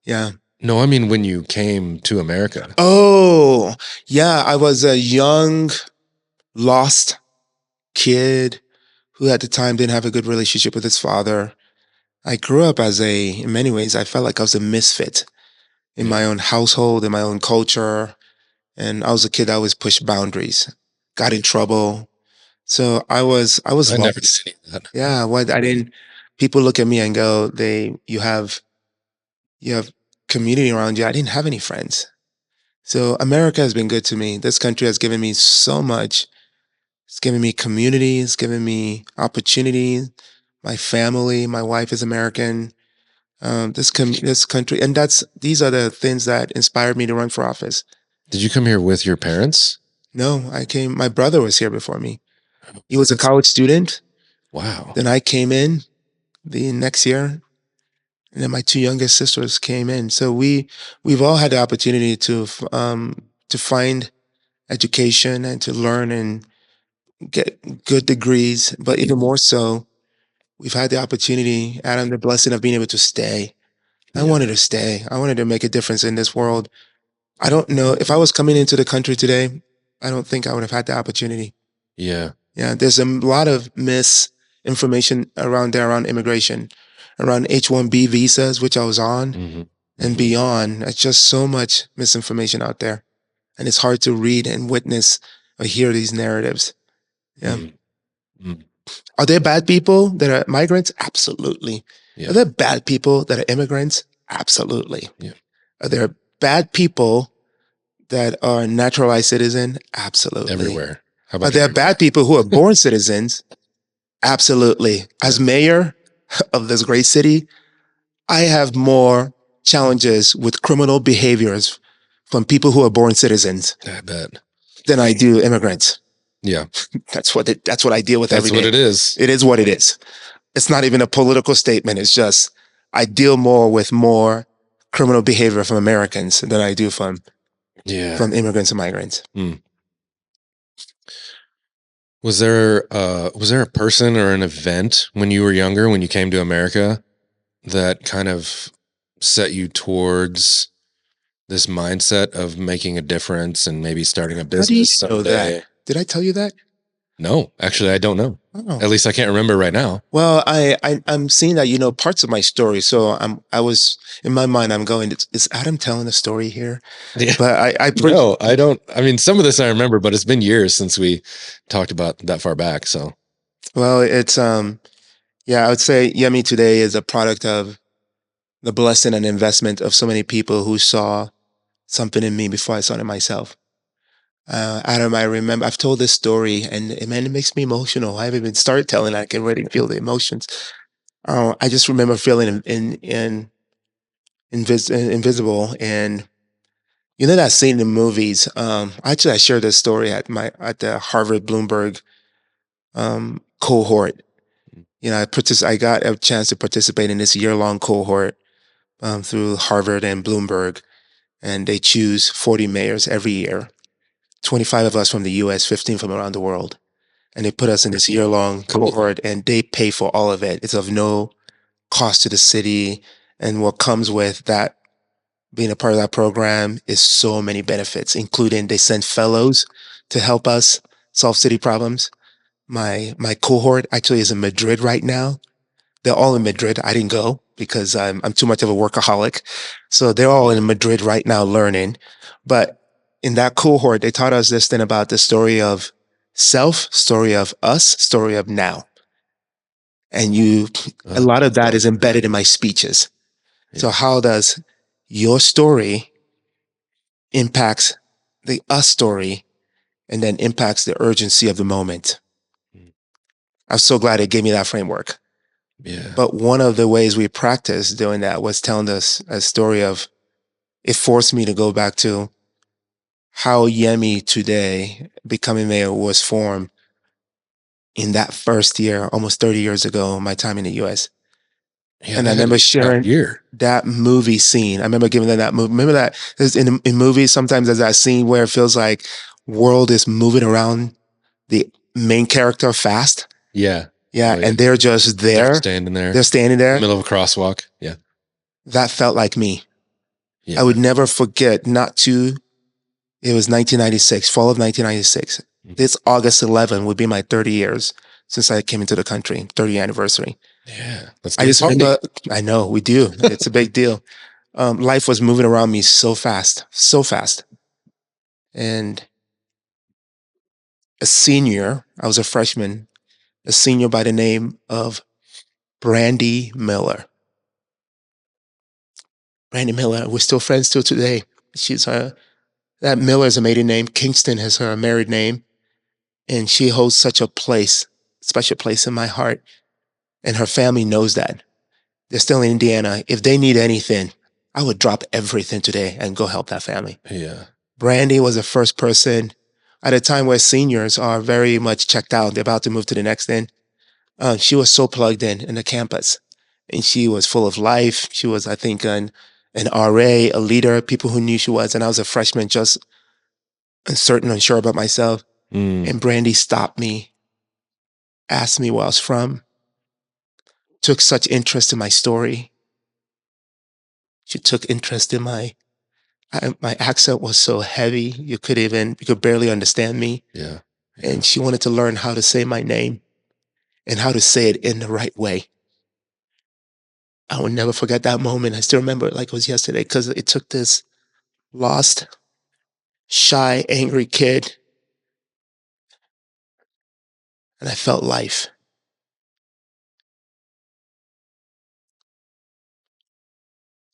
Yeah. No, I mean when you came to America. Oh, yeah. I was a young lost kid who at the time didn't have a good relationship with his father. I grew up in many ways, I felt like I was a misfit in my own household, in my own culture. And I was a kid that always pushed boundaries, got in trouble. So I was I never did lost. any of that. Yeah, what I didn't. People look at me and go, you have community around you. I didn't have any friends. So America has been good to me. This country has given me so much. It's given me community. It's given me opportunity. My family, my wife is American. This country, and these are the things that inspired me to run for office. Did you come here with your parents? No, I came. My brother was here before me. He was a college student. Wow. Then I came in the next year, and then my two youngest sisters came in. So we've all had the opportunity to find education and to learn and get good degrees. But even more so, we've had the opportunity, Adam, the blessing of being able to stay. I Yeah. wanted to stay. I wanted to make a difference in this world. I don't know if I was coming into the country today, I don't think I would have had the opportunity. Yeah. Yeah, there's a lot of misinformation around there around immigration, around H-1B visas, which I was on, Hmm. and beyond. It's just so much misinformation out there. And it's hard to read and witness or hear these narratives. Yeah. Mm. Are there bad people that are migrants? Absolutely. Yeah. Are there bad people that are immigrants? Absolutely. Yeah. Are there bad people that are naturalized citizen? Absolutely. Everywhere. How Are about there everywhere? bad people who are born citizens? Absolutely. As Yeah. mayor of this great city, I have more challenges with criminal behaviors from people who are born citizens I bet. than I do immigrants. Yeah. That's what I deal with That's every what day. it is. It is what it is. It's not even a political statement. It's just I deal more with more criminal behavior from Americans than I do from Yeah. immigrants and migrants. Mm. Was there a person or an event when you were younger, when you came to America, that kind of set you towards this mindset of making a difference and maybe starting a How do you business know that? someday? Did I tell you that? No, actually, I don't know. Oh. At least I can't remember right now. Well, I'm seeing that you know parts of my story, so I was in my mind. I'm going. Is Adam telling a story here? Yeah. But No, I don't. I mean, some of this I remember, but it's been years since we talked about that far back. So, well, it's yeah, I would say Yemi today is a product of the blessing and investment of so many people who saw something in me before I saw it in myself. Adam, I remember I've told this story, and man, it makes me emotional. I haven't even started telling. I can already feel the emotions. I just remember feeling invisible, and you know that scene in movies. Actually, I shared this story at the Harvard Bloomberg cohort. You know, I got a chance to participate in this year-long cohort through Harvard and Bloomberg, and they choose 40 mayors every year. 25 of us from the U.S., 15 from around the world, and they put us in this year-long Cool. cohort, and they pay for all of it. It's of no cost to the city, and what comes with that being a part of that program is so many benefits, including they send fellows to help us solve city problems. My cohort actually is in Madrid right now. They're all in Madrid. I didn't go because I'm too much of a workaholic. So they're all in Madrid right now learning. But in that cohort, they taught us this thing about the story of self, story of us, story of now. And a lot of that is embedded in my speeches. So how does your story impacts the us story and then impacts the urgency of the moment? I'm so glad it gave me that framework. Yeah. But one of the ways we practiced doing that was telling us a story of it forced me to go back to how Yemi today, becoming mayor, was formed in that first year, almost 30 years ago, my time in the US. Yeah, And I that had to remember be a tough sharing year. that movie scene. I remember giving them that movie. Remember that in movies, sometimes there's that scene where it feels like world is moving around the main character fast. Yeah. Yeah. Oh, yeah. And they're just They're there. standing there. They're standing in there. the middle of a crosswalk. Yeah. That felt like me. Yeah. I would never forget it was 1996, fall of 1996. This August 11 would be my 30 years since I came into the country, 30th anniversary. Yeah. Let's I do a just party. remember, I know we do. It's a big deal. Life was moving around me so fast, so fast. And a senior, I was a freshman, a senior by the name of Brandy Miller. Brandy Miller, we're still friends till today. She's that Miller is a maiden name. Kingston is her married name. And she holds such a place, special place in my heart. And her family knows that. They're still in Indiana. If they need anything, I would drop everything today and go help that family. Yeah. Brandy was the first person at a time where seniors are very much checked out. They're about to move to the next thing. She was so plugged in the campus, and she was full of life. She was, I think, an RA, a leader, people who knew she was. And I was a freshman, just uncertain, unsure about myself. Mm. And Brandy stopped me, asked me where I was from, took such interest in my story. She took interest in my accent was so heavy you could barely understand me. Yeah. And she wanted to learn how to say my name and how to say it in the right way. I will never forget that moment. I still remember it like it was yesterday because it took this lost, shy, angry kid, and I felt life.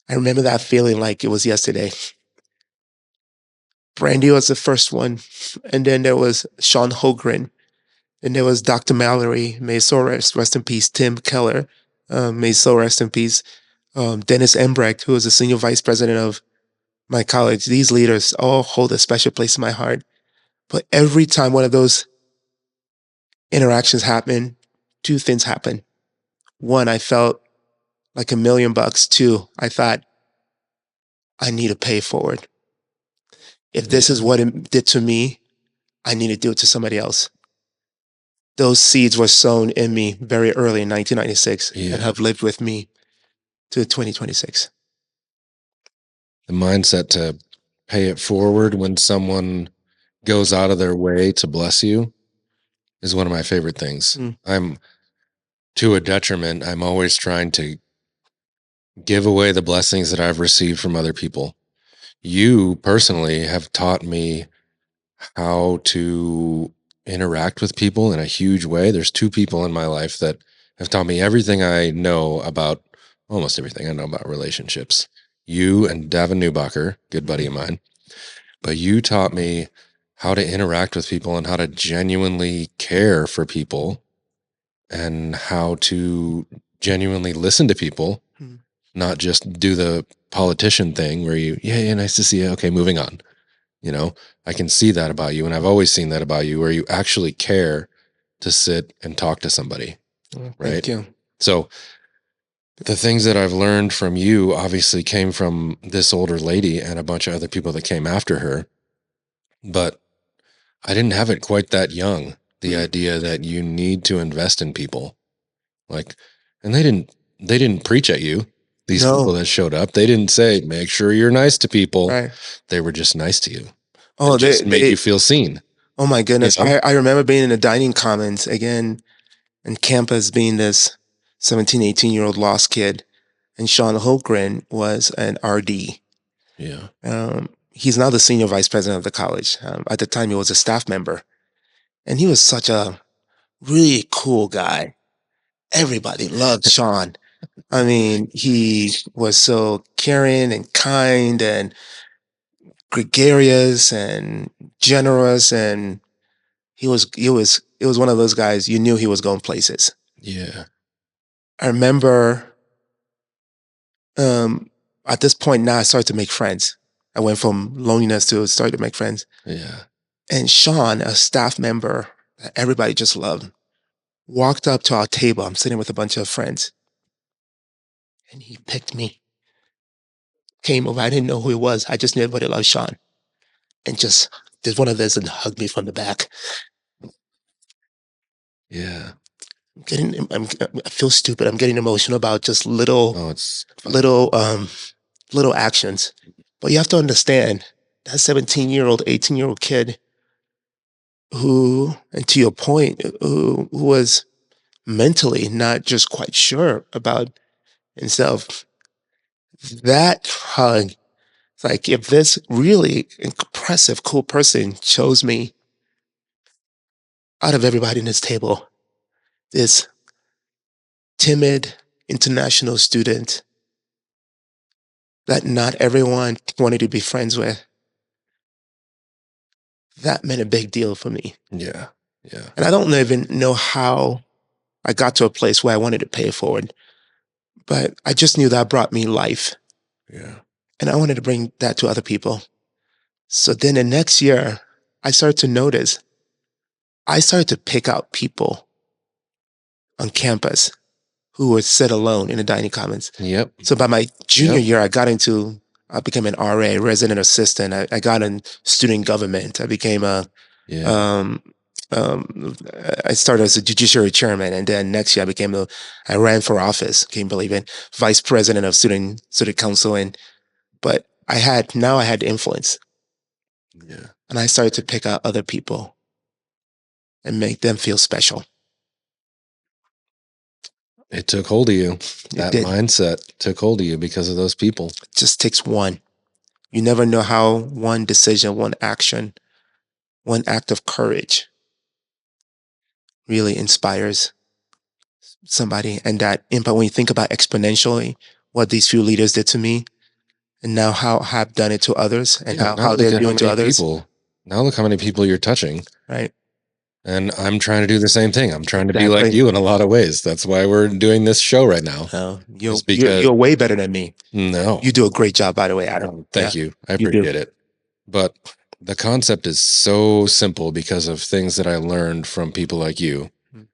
I remember that feeling like it was yesterday. Brandy was the first one, and then there was Sean Holgren, and there was Dr. Mallory, may his soul rest in peace, Tim Keller, may his soul rest in peace, Dennis Embrecht, who was the senior vice president of my college. These leaders all hold a special place in my heart. But every time one of those interactions happened, two things happened. One, I felt like $1,000,000. Two, I thought, I need to pay forward. If this is what it did to me, I need to do it to somebody else. Those seeds were sown in me very early in 1996 and have lived with me to 2026. The mindset to pay it forward when someone goes out of their way to bless you is one of my favorite things. I'm to a detriment. I'm always trying to give away the blessings that I've received from other people. You personally have taught me how to interact with people in a huge way. There's two people in my life that have taught me everything I know about, almost everything I know about relationships. You and Davin Newbacher, good buddy of mine. But you taught me how to interact with people and how to genuinely care for people and how to genuinely listen to people, not just do the politician thing where yeah, nice to see you. Okay, moving on. I can see that about you. And I've always seen that about you, where you actually care to sit and talk to somebody. Right. Thank you. So the things that I've learned from you obviously came from this older lady and a bunch of other people that came after her. But I didn't have it quite that young. The idea that you need to invest in people. And they didn't preach at you. These people that showed up, they didn't say, make sure you're nice to people. Right. They were just nice to you. Oh, just make you feel seen. Oh my goodness. I remember being in the dining commons again, and campus being this 17, 18-year-old lost kid. And Sean Holgren was an RD. Yeah. He's now the senior vice president of the college. At the time, he was a staff member. And he was such a really cool guy. Everybody loved Sean. I mean, he was so caring and kind and gregarious and generous, and it was one of those guys you knew he was going places. Yeah. I remember at this point now I started to make friends. I went from loneliness to starting to make friends. Yeah. And Sean, a staff member that everybody just loved, walked up to our table. I'm sitting with a bunch of friends. And he picked me. Came over. I didn't know who he was. I just knew everybody loved Sean. And just did one of this and hugged me from the back. Yeah. I feel stupid. I'm getting emotional about just little actions. But you have to understand that 17-year-old, 18-year-old kid who, and to your point, who was mentally not just quite sure about himself. That hug, it's like if this really impressive, cool person chose me out of everybody in this table, this timid international student that not everyone wanted to be friends with, that meant a big deal for me. Yeah. Yeah. And I don't even know how I got to a place where I wanted to pay it forward, but I just knew that brought me life. Yeah. And I wanted to bring that to other people. So then the next year, I started to notice, I started to pick out people on campus who would sit alone in the dining commons. Yep. So by my junior Yep. year, I became an RA, resident assistant. I got in student government. I became Yeah. I started as a judiciary chairman, and then next year I ran for office. Can you believe it? Vice president of student council, but I had influence, Yeah. and I started to pick out other people and make them feel special. It took hold of you. It That did. mindset took hold of you because of those people. It just takes one. You never know how one decision, one action, one act of courage really inspires somebody. And that impact, when you think about exponentially what these few leaders did to me, and now how I've done it to others, and Yeah, how they're doing to others. Now look how many people you're touching. Right. And I'm trying to do the same thing. I'm trying to be like Exactly. you in a lot of ways. That's why we're doing this show right now. No, It's because you're way better than me. no, You do a great job, by the way, Adam. thank you. I You do. appreciate it. But the concept is so simple because of things that I learned from people like you. Mm.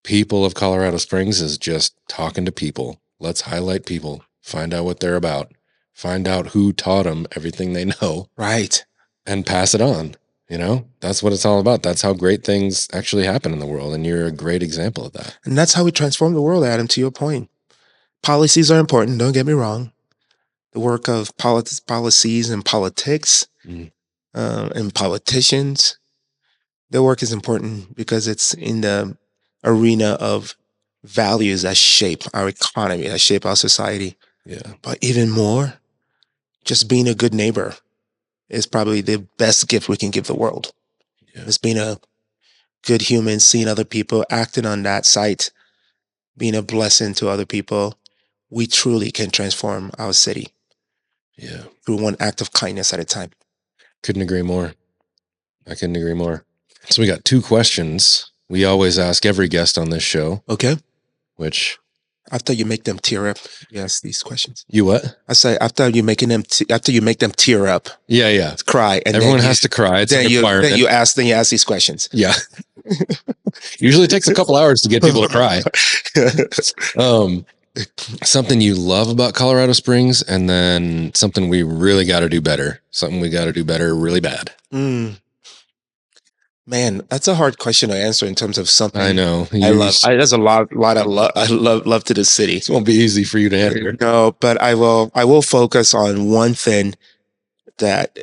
People of Colorado Springs is just talking to people. Let's highlight people, find out what they're about, find out who taught them everything they know, Right. and pass it on. You know, that's what it's all about. That's how great things actually happen in the world. And you're a great example of that. And that's how we transform the world, Adam, to your point. Policies are important, don't get me wrong. The work of policies and politics and politicians, their work is important because it's in the arena of values that shape our economy, that shape our society. Yeah. But even more, just being a good neighbor is probably the best gift we can give the world. Yeah. It's being a good human, seeing other people, acting on that sight, being a blessing to other people. We truly can transform our city. Yeah. Through one act of kindness at a time. Couldn't agree more. I couldn't agree more. So we got two questions we always ask every guest on this show. Okay. Which after you make them tear up, you ask these questions. You what? I say after you make them tear up. Yeah, yeah. Cry, and everyone has to cry. It's then an requirement. Then you ask these questions. Yeah. Usually takes a couple hours to get people to cry. Something you love about Colorado Springs, and then something we really got to do better. Something we got to do better really bad. Man, that's a hard question to answer in terms of something I know. There's a lot I love to the city. It won't be easy for you to answer. No, but I will focus on one thing that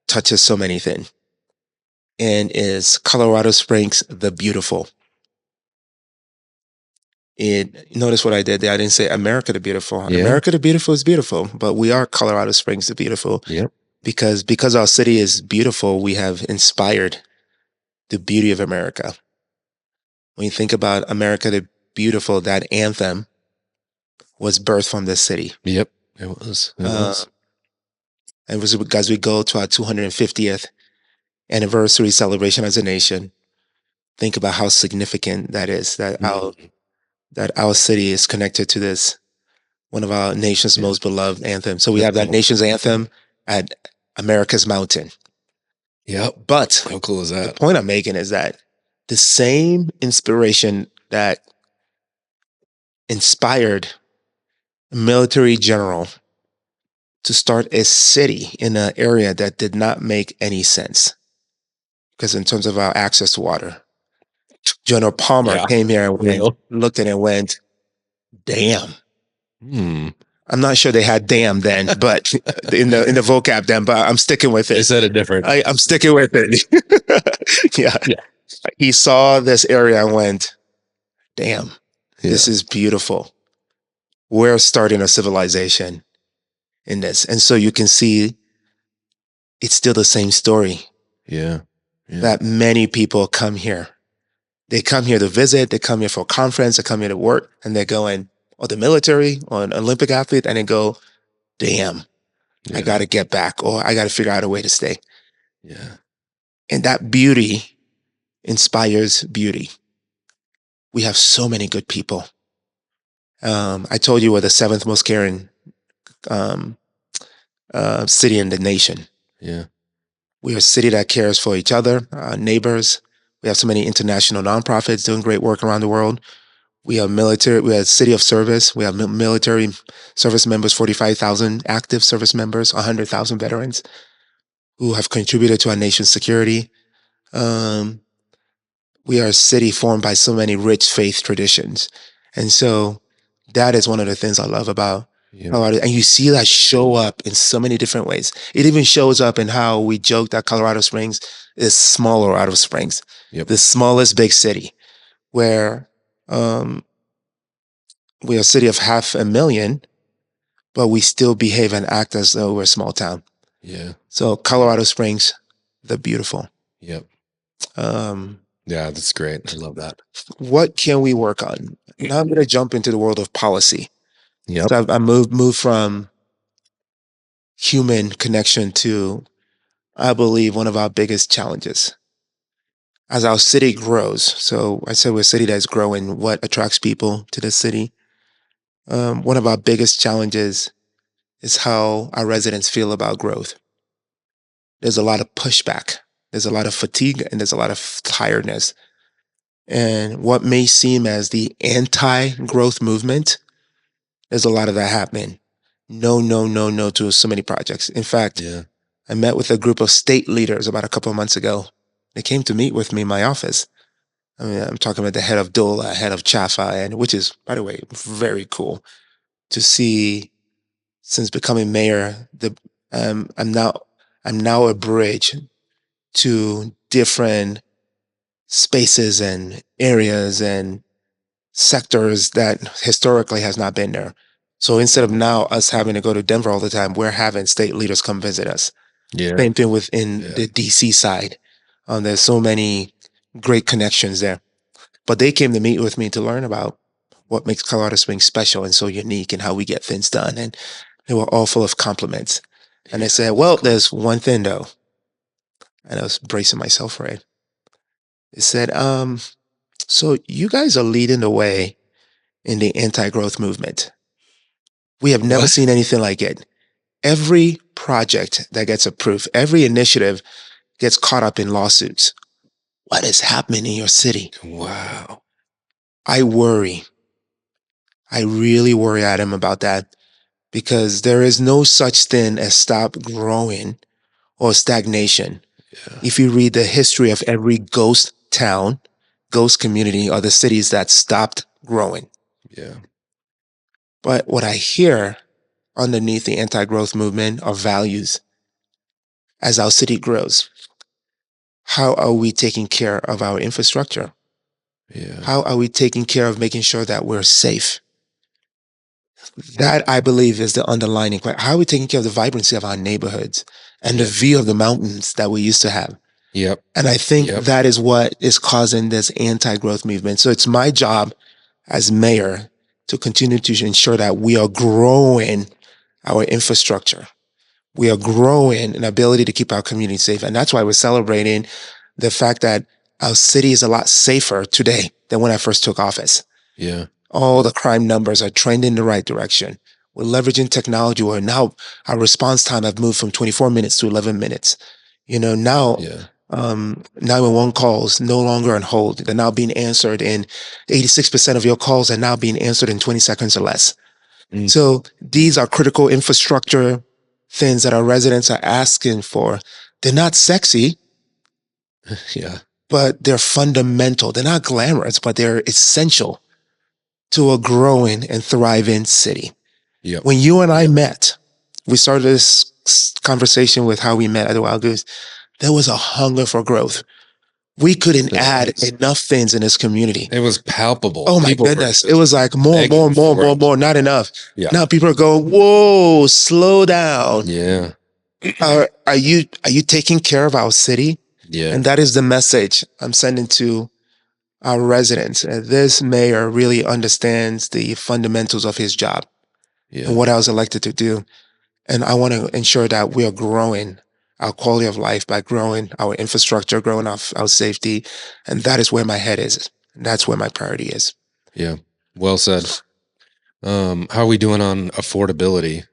touches so many things, and is Colorado Springs the beautiful. Notice what I did there. I didn't say America the beautiful. Yeah. America the beautiful is beautiful, but we are Colorado Springs the beautiful. Yep. Because our city is beautiful, we have inspired the beauty of America. When you think about America the beautiful, that anthem was birthed from this city. Yep, it was. It was. And it was as we go to our 250th anniversary celebration as a nation. Think about how significant that is. That our city is connected to this, one of our nation's most beloved anthems. So we have that nation's anthem at America's Mountain. Yep. But how cool is that? The point I'm making is that the same inspiration that inspired a military general to start a city in an area that did not make any sense, because in terms of our access to water, General Palmer came here and looked at it and went, damn. I'm not sure they had damn then, but in the vocab then, but I'm sticking with They it. said it different. I'm sticking with it. Yeah. Yeah. He saw this area and went, damn, this Yeah. is beautiful. We're starting a civilization in this. And so you can see it's still the same story Yeah. Yeah. that many people come here. They come here to visit, they come here for a conference, they come here to work, and they're going, or the military, or an Olympic athlete, and they go, damn, I Yeah. got to get back, or I got to figure out a way to stay. Yeah. And that beauty inspires beauty. We have so many good people. I told you we're the seventh most caring um, city in the nation. Yeah. We're a city that cares for each other, neighbors. We have so many international nonprofits doing great work around the world. We have military. We have city of service. We have military service members, 45,000 active service members, 100,000 veterans who have contributed to our nation's security. Um, we are a city formed by so many rich faith traditions. And so that is one of the things I love about Colorado. And you see that show up in so many different ways. It even shows up in how we joke that Colorado Springs is smaller out of Springs, the smallest big city, where we're a city of 500,000, but we still behave and act as though we're a small town. Yeah. So Colorado Springs, the beautiful. Yep. Yeah, that's great. I love that. What can we work on? Now I'm going to jump into the world of policy. Yep. So I moved from human connection to, I believe, one of our biggest challenges. As our city grows, so I said we're a city that's growing, what attracts people to the city? One of our biggest challenges is how our residents feel about growth. There's a lot of pushback, there's a lot of fatigue, and there's a lot of tiredness. And what may seem as the anti-growth movement, there's a lot of that happening. No, no, no, no to so many projects. In fact, I met with a group of state leaders about a couple of months ago. They came to meet with me in my office. I mean, I'm talking about the head of DOLA, head of CHAFA, and which is, by the way, very cool to see. Since becoming mayor, I'm now a bridge to different spaces and areas and sectors that historically has not been there. So instead of now us having to go to Denver all the time, we're having state leaders come visit us. Yeah. Same thing within the DC side. There's so many great connections there. But they came to meet with me to learn about what makes Colorado Springs special and so unique and how we get things done. And they were all full of compliments. And I said, well, there's one thing though. And I was bracing myself for it. It said, so you guys are leading the way in the anti-growth movement. We have never seen anything like it. Every project that gets approved, every initiative gets caught up in lawsuits. What is happening in your city? Wow. I worry. I really worry, Adam, about that because there is no such thing as stop growing or stagnation. Yeah. If you read the history of every ghost town, ghost community, or the cities that stopped growing. Yeah. But what I hear underneath the anti-growth movement are values. As our city grows, how are we taking care of our infrastructure? Yeah. How are we taking care of making sure that we're safe? That, I believe, is the underlining question. How are we taking care of the vibrancy of our neighborhoods and the view of the mountains that we used to have? Yep. And I think that is what is causing this anti-growth movement. So it's my job as mayor to continue to ensure that we are growing our infrastructure. We are growing an ability to keep our community safe. And that's why we're celebrating the fact that our city is a lot safer today than when I first took office. Yeah. All the crime numbers are trending in the right direction. We're leveraging technology where now our response time have moved from 24 minutes to 11 minutes. You know, now 911 calls no longer on hold. They're now being answered in 86% of your calls are now being answered in 20 seconds or less. So these are critical infrastructure things that our residents are asking for. They're not sexy. But they're fundamental. They're not glamorous, but they're essential to a growing and thriving city. Yep. When you and I met, we started this conversation with how we met at the Wild Goose. There was a hunger for growth. We couldn't add enough things in this community. It was palpable. Oh my People were goodness. It just was like more, begging more, more, for more, it. more, not enough. Yeah. Now people are going, whoa, slow down. Yeah. Are you taking care of our city? Yeah. And that is the message I'm sending to our residents. This mayor really understands the fundamentals of his job and Yeah. what I was elected to do. And I want to ensure that we are growing our quality of life by growing our infrastructure, growing our safety. And that is where my head is. That's where my priority is. Yeah. Well said. How are we doing on affordability?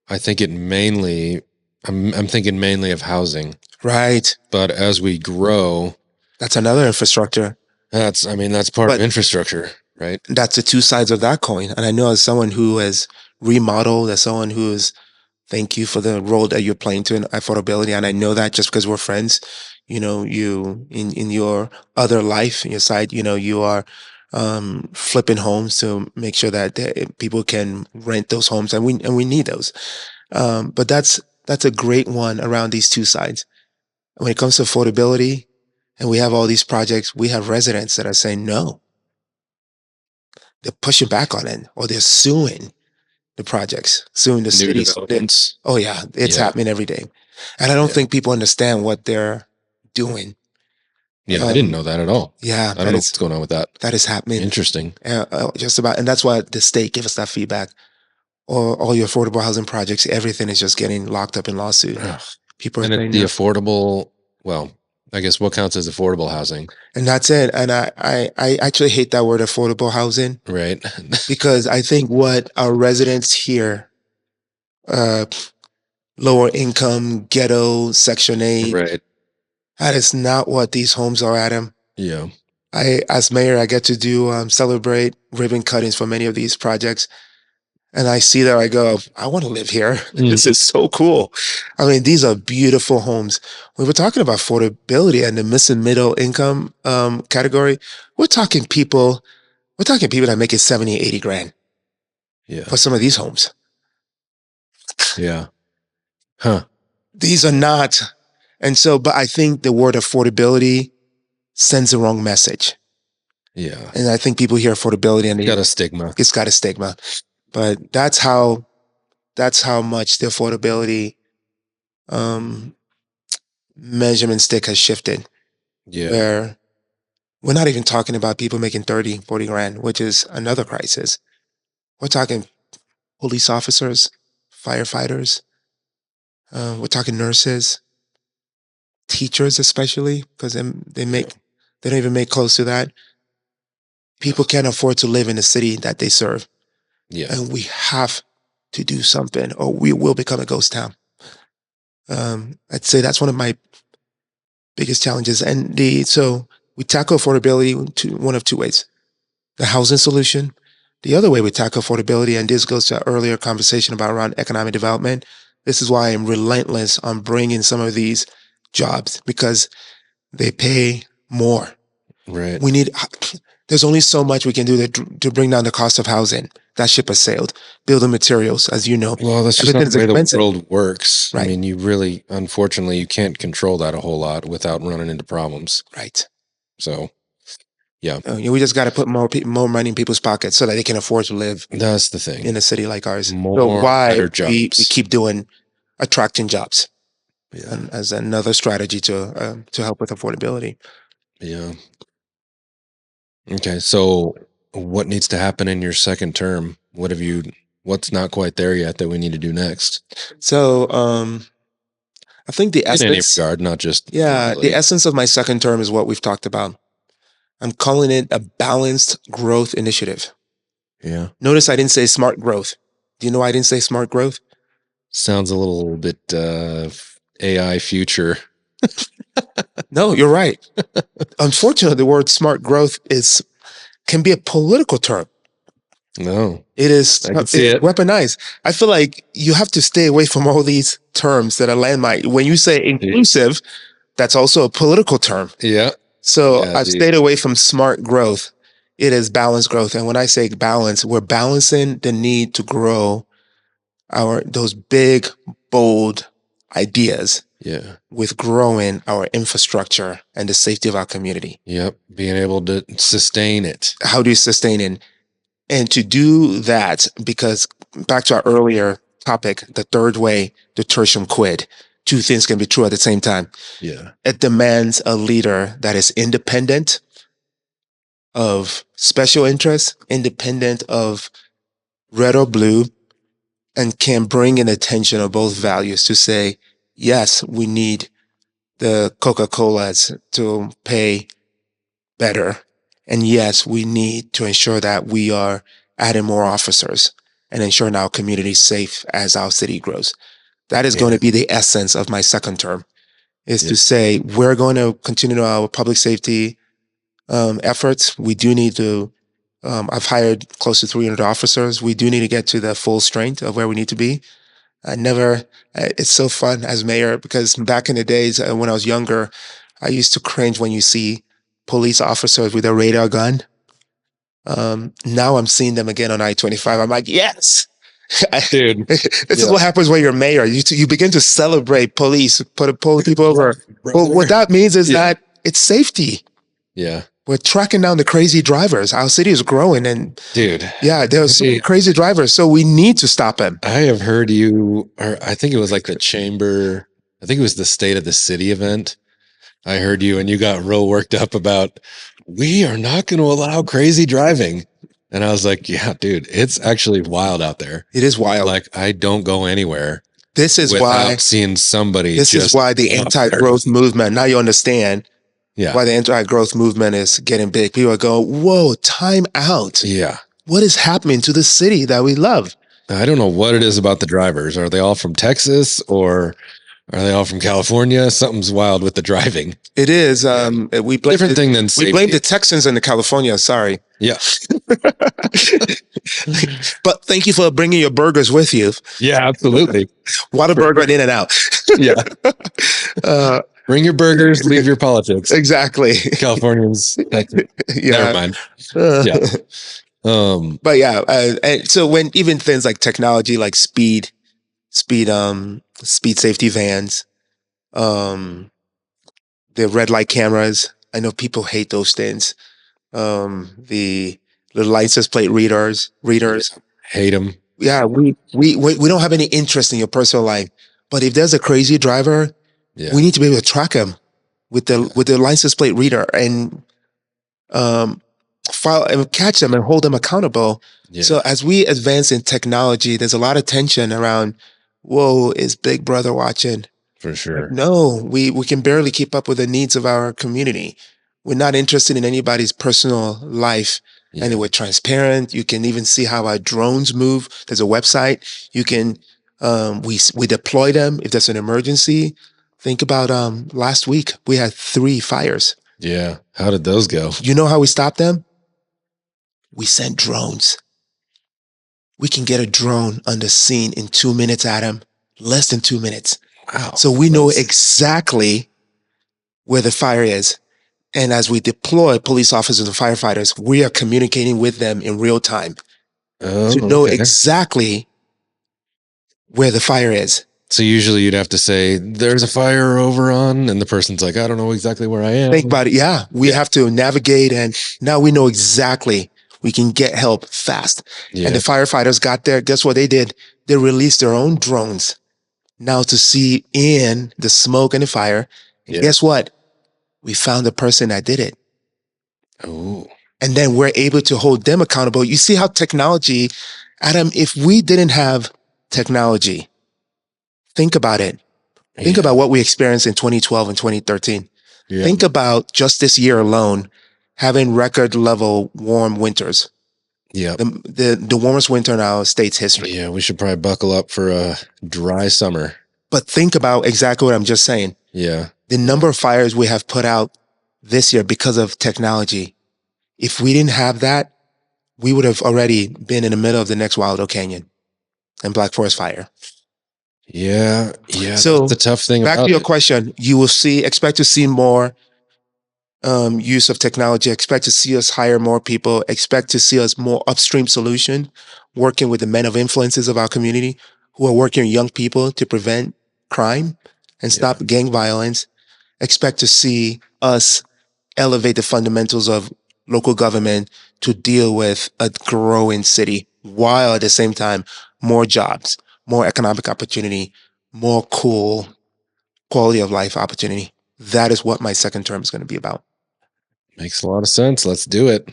I think I'm thinking mainly of housing. Right. But as we grow, That's another infrastructure. that's part But of infrastructure, right? that's the two sides of that coin. And I know as someone who has remodeled, as someone who is, thank you for the role that you're playing to in affordability. And I know that just because we're friends, you in your other life, in your side, you are flipping homes to make sure that people can rent those homes, and we need those. But that's a great one around these two sides. When it comes to affordability, and we have all these projects, we have residents that are saying no. They're pushing back on it, or they're suing the projects, suing the New cities. developments. Oh yeah, it's Yeah. happening every day, and I don't Yeah. think people understand what they're doing. Yeah, I didn't know that at all. Yeah, I don't know what's going on with that. that is happening. Interesting. Just about, and that's why the state gave us that feedback. All your affordable housing projects, everything is just getting locked up in lawsuit. Ugh. People are And saying the no. affordable, well, I guess what counts as affordable housing, And that's it. And I actually hate that word affordable housing, right? because I think what our residents here, lower income, ghetto, Section 8, Right. that is not what these homes are, Adam. Yeah. As mayor, I get to do celebrate ribbon cuttings for many of these projects. And I see that, I go, I want to live here. This is so cool. I mean, these are beautiful homes. We were talking about affordability and the missing middle income category. We're talking people that make it 70, 80 grand Yeah. for some of these homes. Yeah. Huh. These are not. And so, but I think the word affordability sends the wrong message. Yeah. And I think people hear affordability and Got a stigma. it's got a stigma. But that's how much the affordability measurement stick has shifted. Yeah. Where we're not even talking about people making 30, 40 grand, which is another crisis. We're talking police officers, firefighters. We're talking nurses, teachers, especially because they don't even make close to that. People can't afford to live in the city that they serve. Yeah. And we have to do something, or we will become a ghost town. I'd say that's one of my biggest challenges. And so we tackle affordability one of two ways: the housing solution. The other way we tackle affordability, and this goes to our earlier conversation about around economic development. This is why I'm relentless on bringing some of these jobs, because they pay more. Right. There's only so much we can do to bring down the cost of housing. That ship has sailed. Building materials, as you know. Well, that's just not the way the world works. Right. I mean, unfortunately, you can't control that a whole lot without running into problems. Right. So, yeah. We just got to put more money in people's pockets so that they can afford to live. That's the thing. In a city like ours. More better jobs. We keep doing attracting jobs. Yeah. As another strategy to help with affordability. Yeah. Okay. So what needs to happen in your second term? What's not quite there yet that we need to do next? So, I think the essence, in any regard, not just the essence of my second term is what we've talked about. I'm calling it a balanced growth initiative. Yeah. Notice I didn't say smart growth. Do you know why I didn't say smart growth? Sounds a little bit AI future. No, you're right. Unfortunately, the word smart growth can be a political term. No. It is. I can see it. Weaponized. I feel like you have to stay away from all these terms that are landmine. When you say inclusive, that's also a political term. Yeah. So I've stayed away from smart growth. It is balanced growth. And when I say balance, we're balancing the need to grow those big, bold ideas Yeah. with growing our infrastructure and the safety of our community. Yep. Being able to sustain it. How do you sustain it? And to do that, because back to our earlier topic, the third way, the tertium quid, two things can be true at the same time. Yeah. It demands a leader that is independent of special interests, independent of red or blue, and can bring in attention of both values to say, yes, we need the Coca-Colas to pay better. And yes, we need to ensure that we are adding more officers and ensuring our community is safe as our city grows. That is going to be the essence of my second term, is to say we're going to continue our public safety efforts. We do need to, I've hired close to 300 officers. We do need to get to the full strength of where we need to be. It's so fun as mayor because back in the days when I was younger, I used to cringe when you see police officers with a radar gun. Now I'm seeing them again on I-25. I'm like, yes, Dude. This is what happens when you're mayor. You begin to celebrate police, pull people over. Well, what that means is that it's safety. Yeah. We're tracking down the crazy drivers. Our city is growing, and dude, there's so many crazy drivers. So we need to stop them. I have heard you, or I think it was like the chamber. I think it was the State of the City event. I heard you, and you got real worked up about we are not going to allow crazy driving. And I was like, yeah, dude, it's actually wild out there. It is wild. Like I don't go anywhere. This is without why seeing somebody. This is why the anti-growth movement. Now you understand. Yeah. Why the anti-growth movement is getting big. People are going, whoa, time out. Yeah. What is happening to the city that we love? I don't know what it is about the drivers. Are they all from Texas or are they all from California? Something's wild with the driving. It is. We blame different thing than safety. We blame the Texans and the California. Sorry. Yeah. But thank you for bringing your burgers with you. Yeah, absolutely. Whataburger and In-N-Out. Yeah. Bring your burgers, leave your politics. Exactly. Californians. Never mind. Yeah. But yeah, and so when even things like technology, like speed safety vans, the red light cameras. I know people hate those things. The license plate readers. Hate them. Yeah, we don't have any interest in your personal life. But if there's a crazy driver, we need to be able to track him with the license plate reader and file and catch them and hold them accountable. Yeah. So as we advance in technology, there's a lot of tension around, whoa, is Big Brother watching? For sure. No, we can barely keep up with the needs of our community. We're not interested in anybody's personal life. Yeah. And we're transparent. You can even see how our drones move. There's a website. You can, we deploy them if there's an emergency. Think about last week, we had 3 fires. Yeah. How did those go? You know how we stopped them? We sent drones. We can get a drone on the scene in 2 minutes, Adam. Less than 2 minutes. Wow. So we know exactly where the fire is. And as we deploy police officers and firefighters, we are communicating with them in real time to know exactly where the fire is. So usually you'd have to say, there's a fire over on, and the person's like, I don't know exactly where I am. Think about it. Yeah. We have to navigate, and now we know exactly we can get help fast. Yeah. And the firefighters got there. Guess what they did? They released their own drones now to see in the smoke and the fire. And guess what? We found the person that did it. Oh. And then we're able to hold them accountable. You see how technology, Adam, if we didn't have technology, think about it. Think about what we experienced in 2012 and 2013. Yeah. Think about just this year alone, having record level warm winters. Yeah. The warmest winter in our state's history. Yeah, we should probably buckle up for a dry summer. But think about exactly what I'm just saying. Yeah. The number of fires we have put out this year because of technology. If we didn't have that, we would have already been in the middle of the next Wild Oak Canyon and Black Forest Fire. Yeah. Yeah. So that's the tough thing. Back to your question, you will expect to see more use of technology, expect to see us hire more people, expect to see us more upstream solution, working with the men of influences of our community who are working with young people to prevent crime and Yeah. stop gang violence expect to see us elevate the fundamentals of local government to deal with a growing city while at the same time more jobs, more economic opportunity, more cool quality of life opportunity. That is what my second term is going to be about. Makes a lot of sense. Let's do it.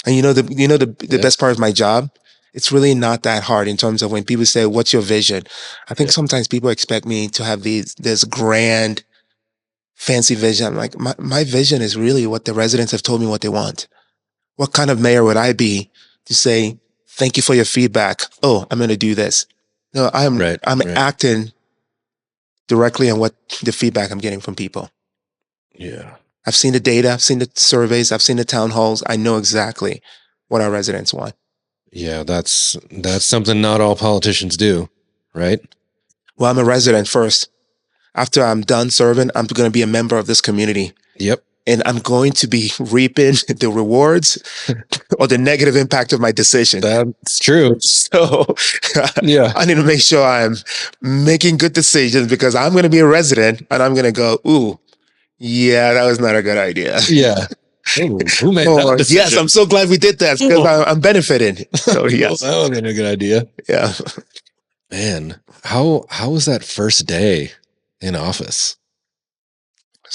And the Yeah. best part of my job, it's really not that hard in terms of when people say, "What's your vision?" I think Yeah. sometimes people expect me to have this grand, fancy vision. I'm like, my vision is really what the residents have told me what they want. What kind of mayor would I be to say, "Thank you for your feedback. Oh, I'm going to do this." No, Right. I'm Right. acting directly on what the feedback I'm getting from people. Yeah. I've seen the data, I've seen the surveys, I've seen the town halls. I know exactly what our residents want. Yeah. That's something not all politicians do. Right. Well, I'm a resident first. After I'm done serving, I'm going to be a member of this community. Yep. And I'm going to be reaping the rewards or the negative impact of my decision. That's true. So Yeah. I need to make sure I'm making good decisions because I'm going to be a resident and I'm going to go, ooh, yeah, that was not a good idea. Yeah. Ooh, who made that Or, decision? yes, I'm so glad we did that because I'm benefiting. So, yes. That wasn't a good idea. Yeah. Man, how was that first day in office?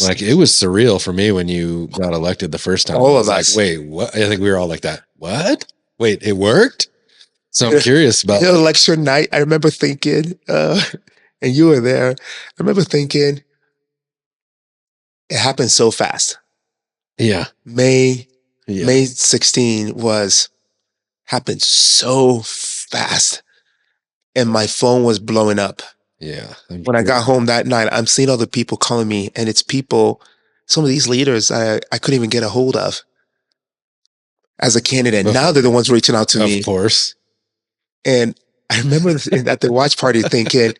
Like it was surreal for me when you got elected the first time. All I of was like, us. wait, what? I think we were all like that. What? Wait, it worked? So I'm curious about election night, I remember thinking, and you were there, I remember thinking, it happened so fast. yeah. May Yeah. May 16 happened so fast. And my phone was blowing up. Yeah. When I got home that night, I'm seeing all the people calling me, and it's people, some of these leaders I couldn't even get a hold of as a candidate. Now they're the ones reaching out to me. Of course. And I remember at the watch party thinking,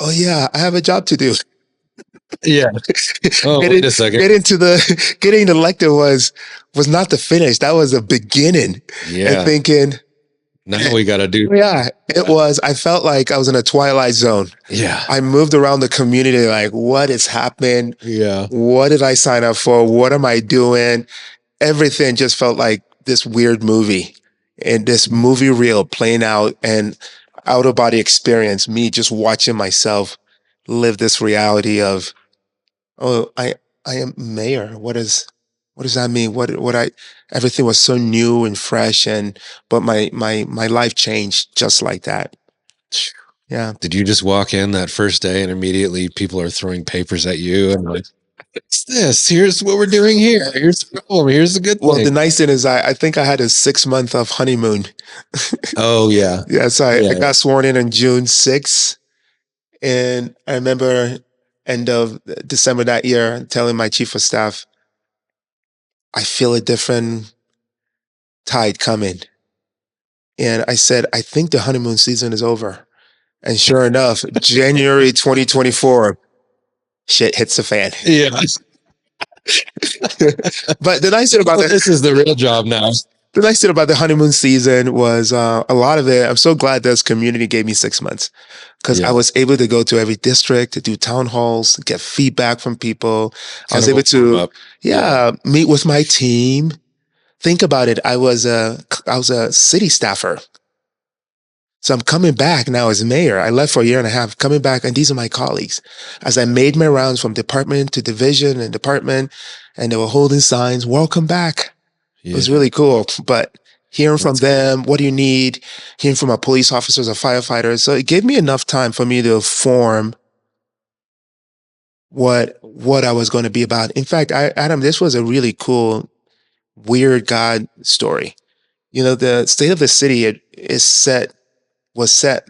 oh yeah, I have a job to do. Yeah. Oh, wait a second. Getting elected was not the finish. That was the beginning. Yeah. And thinking, now we got to do. yeah, it was. I felt like I was in a twilight zone. Yeah. I moved around the community like, what is happening? Yeah. What did I sign up for? What am I doing? Everything just felt like this weird movie and this movie reel playing out and out of body experience, me just watching myself live this reality of, oh, I am mayor. What does that mean? Everything was so new and fresh but my life changed just like that. Yeah. Did you just walk in that first day and immediately people are throwing papers at you and like, fix this? Here's what we're doing here. Here's the problem. Here's the good thing. Well, the nice thing is I think I had a 6-month of honeymoon. Oh yeah. Yes, I got sworn in June 6th. And I remember end of December that year telling my chief of staff, I feel a different tide coming. And I said, I think the honeymoon season is over. And sure enough, January 2024, shit hits the fan. Yeah. But the nice thing about this is the real job now. The nice thing about the honeymoon season was a lot of it. I'm so glad this community gave me 6 months because I was able to go to every district to do town halls, get feedback from people. I was able to, meet with my team. Think about it. I was a city staffer. So I'm coming back now as mayor. I left for a year and a half, coming back, and these are my colleagues. As I made my rounds from department to division and department, and they were holding signs, welcome back. Yeah. It was really cool. But hearing from them, what do you need? Hearing from our police officers or firefighters. So it gave me enough time for me to form what I was going to be about. In fact, Adam, this was a really cool, weird God story. You know, the state of the city was set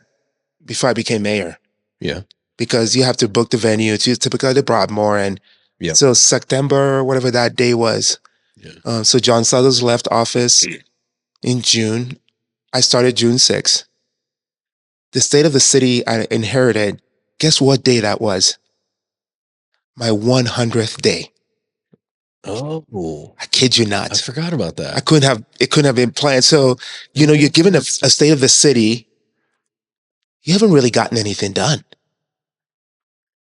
before I became mayor. Yeah. Because you have to book the venue. It's typically the Broadmoor. And so September, whatever that day was. Yeah. So John Sutters left office in June. I started June 6th. The state of the city I inherited, guess what day that was? My 100th day. Oh. I kid you not. I forgot about that. It couldn't have been planned. So, you're given a state of the city you haven't really gotten anything done.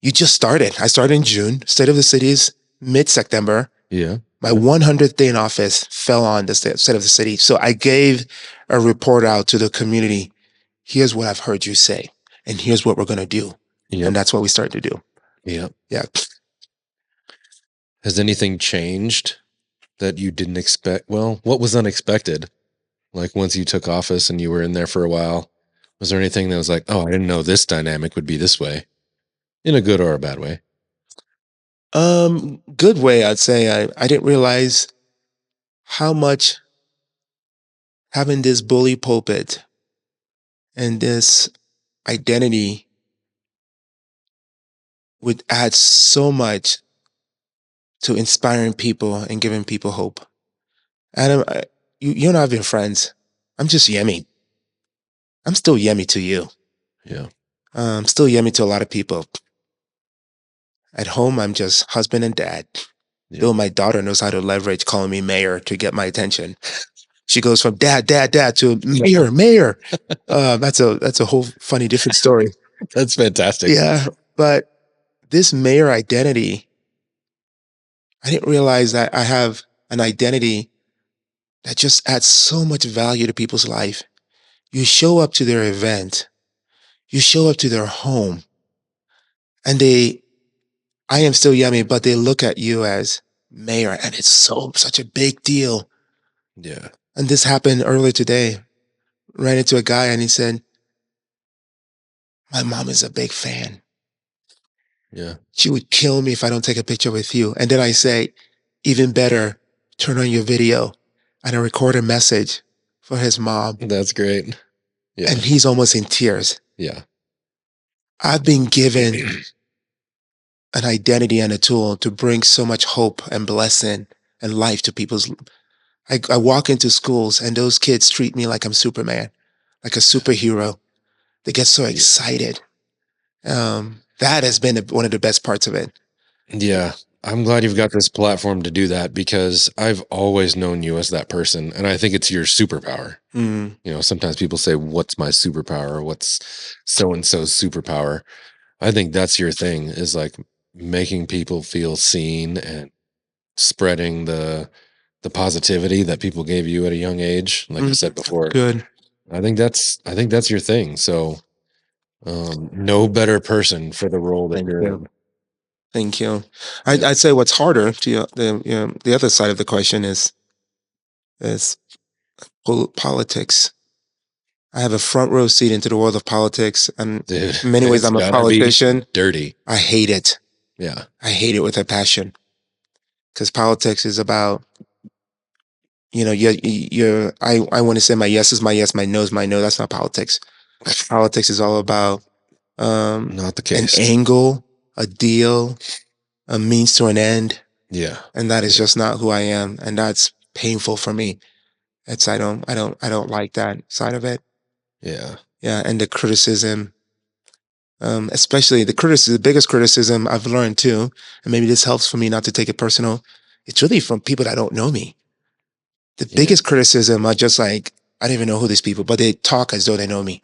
You just started. I started in June. State of the cities mid-September. Yeah. My 100th day in office fell on the state of the city. So I gave a report out to the community. Here's what I've heard you say, and here's what we're going to do. Yep. And that's what we started to do. Yep. Yeah. Has anything changed that you didn't expect? Well, what was unexpected? Like once you took office and you were in there for a while, was there anything that was like, oh, I didn't know this dynamic would be this way, in a good or a bad way? Good way, I'd say. I didn't realize how much having this bully pulpit and this identity would add so much to inspiring people and giving people hope. Adam, you and I have been friends. I'm just Yemi. I'm still Yemi to you. Yeah. I'm still Yemi to a lot of people. At home, I'm just husband and dad. Yeah. Though my daughter knows how to leverage calling me mayor to get my attention. She goes from dad, dad, dad to mayor, mayor. That's a whole funny different story. That's fantastic. Yeah, but this mayor identity, I didn't realize that I have an identity that just adds so much value to people's life. You show up to their event, you show up to their home, and I am still Yummy, but they look at you as mayor, and it's such a big deal. Yeah. And this happened earlier today. Ran into a guy and he said, my mom is a big fan. Yeah. She would kill me if I don't take a picture with you. And then I say, even better, turn on your video. And I record a message for his mom. That's great. Yeah. And he's almost in tears. Yeah. I've been given an identity and a tool to bring so much hope and blessing and life to people's. I walk into schools and those kids treat me like I'm Superman, like a superhero. They get so excited. That has been one of the best parts of it. Yeah. I'm glad you've got this platform to do that because I've always known you as that person. And I think it's your superpower. Mm. You know, sometimes people say, what's my superpower? Or what's so-and-so's superpower? I think that's your thing, is like making people feel seen and spreading the positivity that people gave you at a young age. Like I said before, Good. I think that's your thing. So no better person for the role that you're in. Thank you. I'd say what's harder to the other side of the question is politics. I have a front row seat into the world of politics, and Dude, in many ways, it's I'm a gotta be politician. dirty. I hate it. Yeah. I hate it with a passion because politics is about, I want to say my yes is my yes, my no is my no. That's not politics. Politics is all about Not the an case. angle, a deal, a means to an end. Yeah. And that is just not who I am. And that's painful for me. I don't like that side of it. Yeah. Yeah. And the criticism, especially the biggest criticism I've learned too, and maybe this helps for me not to take it personal. It's really from people that don't know me. The biggest criticism are just like, I don't even know who these people, but they talk as though they know me.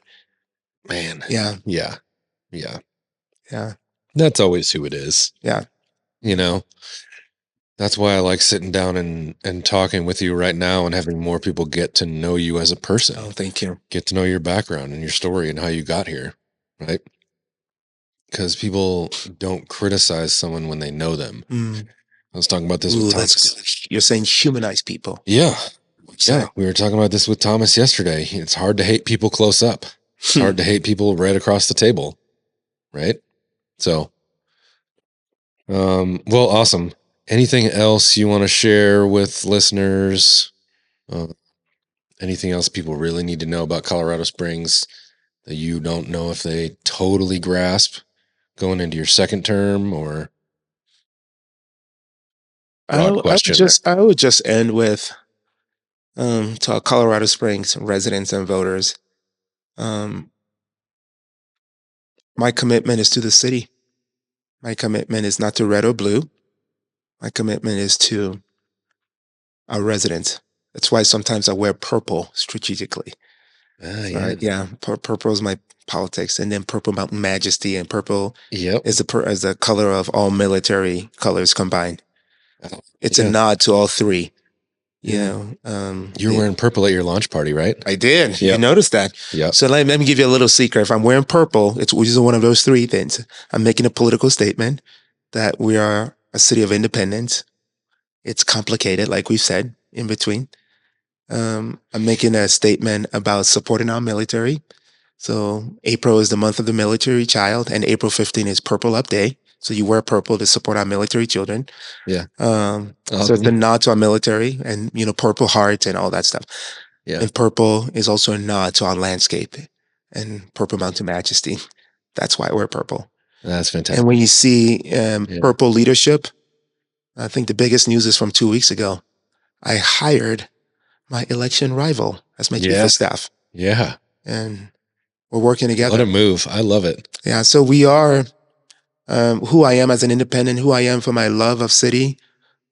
Man. Yeah. Yeah. Yeah. Yeah. That's always who it is. Yeah. You know, that's why I like sitting down and talking with you right now and having more people get to know you as a person. Oh, thank you. Get to know your background and your story and how you got here. Right. Because people don't criticize someone when they know them. I was talking about this with Thomas. That's good. You're saying humanize people. Yeah. Yeah. We were talking about this with Thomas yesterday. It's hard to hate people close up. It's hard to hate people right across the table. Right. So, well, awesome. Anything else you want to share with listeners? Anything else people really need to know about Colorado Springs that you don't know if they totally grasp going into your second term? Or I would just end with to our Colorado Springs residents and voters. My commitment is to the city. My commitment is not to red or blue. My commitment is to our residents. That's why sometimes I wear purple strategically. Yeah. Yeah, purple is my politics, and then Purple Mountain Majesty, and purple Yep. is the color of all military colors combined. Oh, It's a yeah. nod to all three. You Yeah. know, You're wearing purple at your launch party, right? I did. You Yep. noticed that. Yep. So let me give you a little secret. If I'm wearing purple, it's which is one of those three things. I'm making a political statement that we are a city of independence. It's complicated, like we've said in between. I'm making a statement about supporting our military. So April is the month of the military child, and April 15th is Purple Up Day. So you wear purple to support our military children. Yeah. So it's Awesome. a nod to our military, and purple hearts and all that stuff. Yeah. And purple is also a nod to our landscape and Purple Mountain Majesty. That's why I wear purple. That's fantastic. And when you see Yeah. purple leadership, I think the biggest news is from 2 weeks ago. I hired my election rival as my chief Yeah. of staff, Yeah. and we're working What together. a move. I love it. Yeah, so we are who I am as an independent, who I am for my love of city,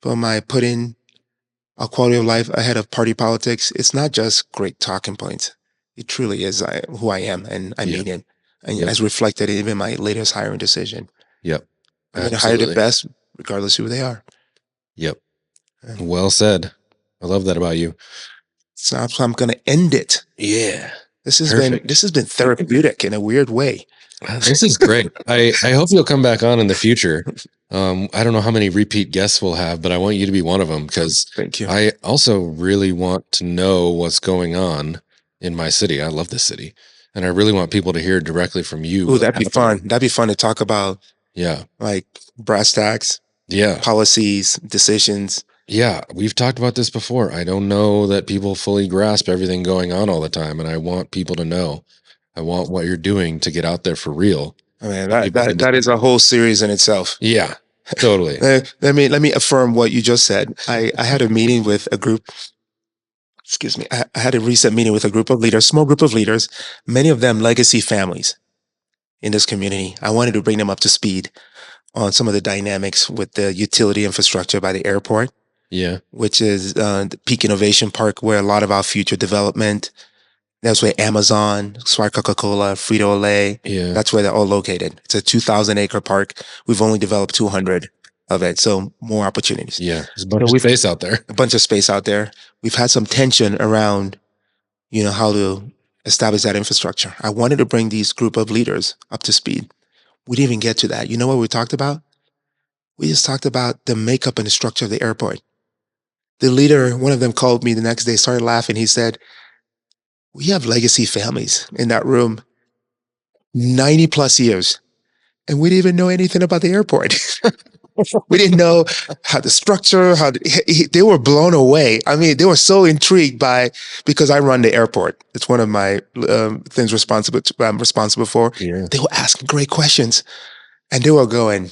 for my putting our quality of life ahead of party politics. It's not just great talking points. It truly is who I am, and I Yep. mean it, and Yep. as reflected in even my latest hiring decision. Yep. I'm going to hire the Absolutely. best, regardless who they are. Yep. Yeah. Well said. I love that about you. So I'm going to end it. Yeah. This has Perfect. been therapeutic in a weird way. This is great. I hope you'll come back on in the future. I don't know how many repeat guests we'll have, but I want you to be one of them because Thank you. I also really want to know what's going on in my city. I love this city, and I really want people to hear directly from you. Ooh, that'd be fun. That'd be fun to talk about. Yeah. Like brass tacks, Yeah. policies, decisions. Yeah. We've talked about this before. I don't know that people fully grasp everything going on all the time, and I want people to know. I want what you're doing to get out there for real. I mean, that is a whole series in itself. Yeah, totally. Let me affirm what you just said. I had a meeting with a group. Excuse me. I had a recent meeting with a group of leaders, small group of leaders, many of them legacy families in this community. I wanted to bring them up to speed on some of the dynamics with the utility infrastructure by the airport. Yeah. Which is the Peak Innovation Park, where a lot of our future development. That's where Amazon, Swire Coca-Cola, Frito-Lay, Yeah. that's where they're all located. It's a 2,000-acre park. We've only developed 200 of it, so more opportunities. Yeah. There's a bunch of space out there. A bunch of space out there. We've had some tension around, how to establish that infrastructure. I wanted to bring these group of leaders up to speed. We didn't even get to that. You know what we talked about? We just talked about the makeup and the structure of the airport. The leader, one of them called me the next day, started laughing. He said, we have legacy families in that room, 90 plus years, and we didn't even know anything about the airport. We didn't know how the structure, they were blown away. I mean, they were so intrigued because I run the airport. It's one of my things I'm responsible for. Yeah. They were asking great questions, and they were going,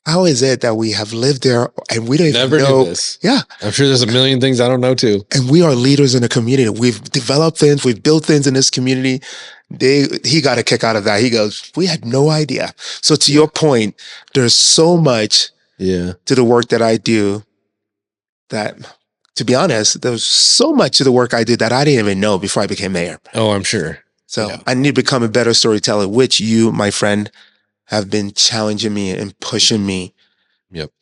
how is it that we have lived there and we don't even Never know knew this. Yeah. I'm sure there's a million things I don't know too. And we are leaders in the community. We've developed things, we've built things in this community. He got a kick out of that. He goes, we had no idea. So to your point, there's so much to the work that I do that, to be honest, there's so much to the work I did that I didn't even know before I became mayor. Oh, I'm sure. So I need to become a better storyteller, which you, my friend, have been challenging me and pushing me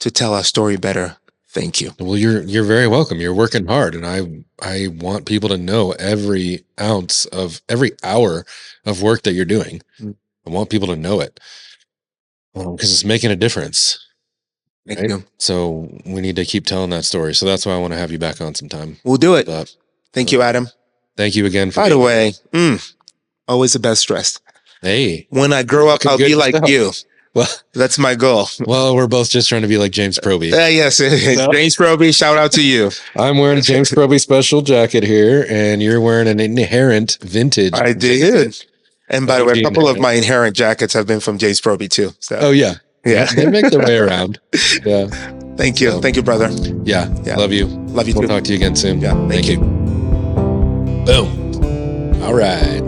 to tell our story better. Thank you. Well, you're very welcome. You're working hard, and I want people to know every ounce of every hour of work that you're doing. I want people to know it because it's making a difference. Thank you. So we need to keep telling that story. So that's why I want to have you back on sometime. We'll do it. Thank you, Adam. Thank you again. By the way, always the best dressed. Hey, when I grow up, I'll be like you. Well, that's my goal. Well, we're both just trying to be like James Proby. Yes, James Proby. Shout out to you. I'm wearing a James Proby special jacket here, and you're wearing an Inherent vintage. I did. And by the way, a couple of my Inherent jackets have been from James Proby too. So. Oh yeah, they make their way around. Yeah. Thank you, thank you, brother. Yeah. Love you. Love you. We'll too. talk to you again soon. Yeah. Thank you. Boom. All right.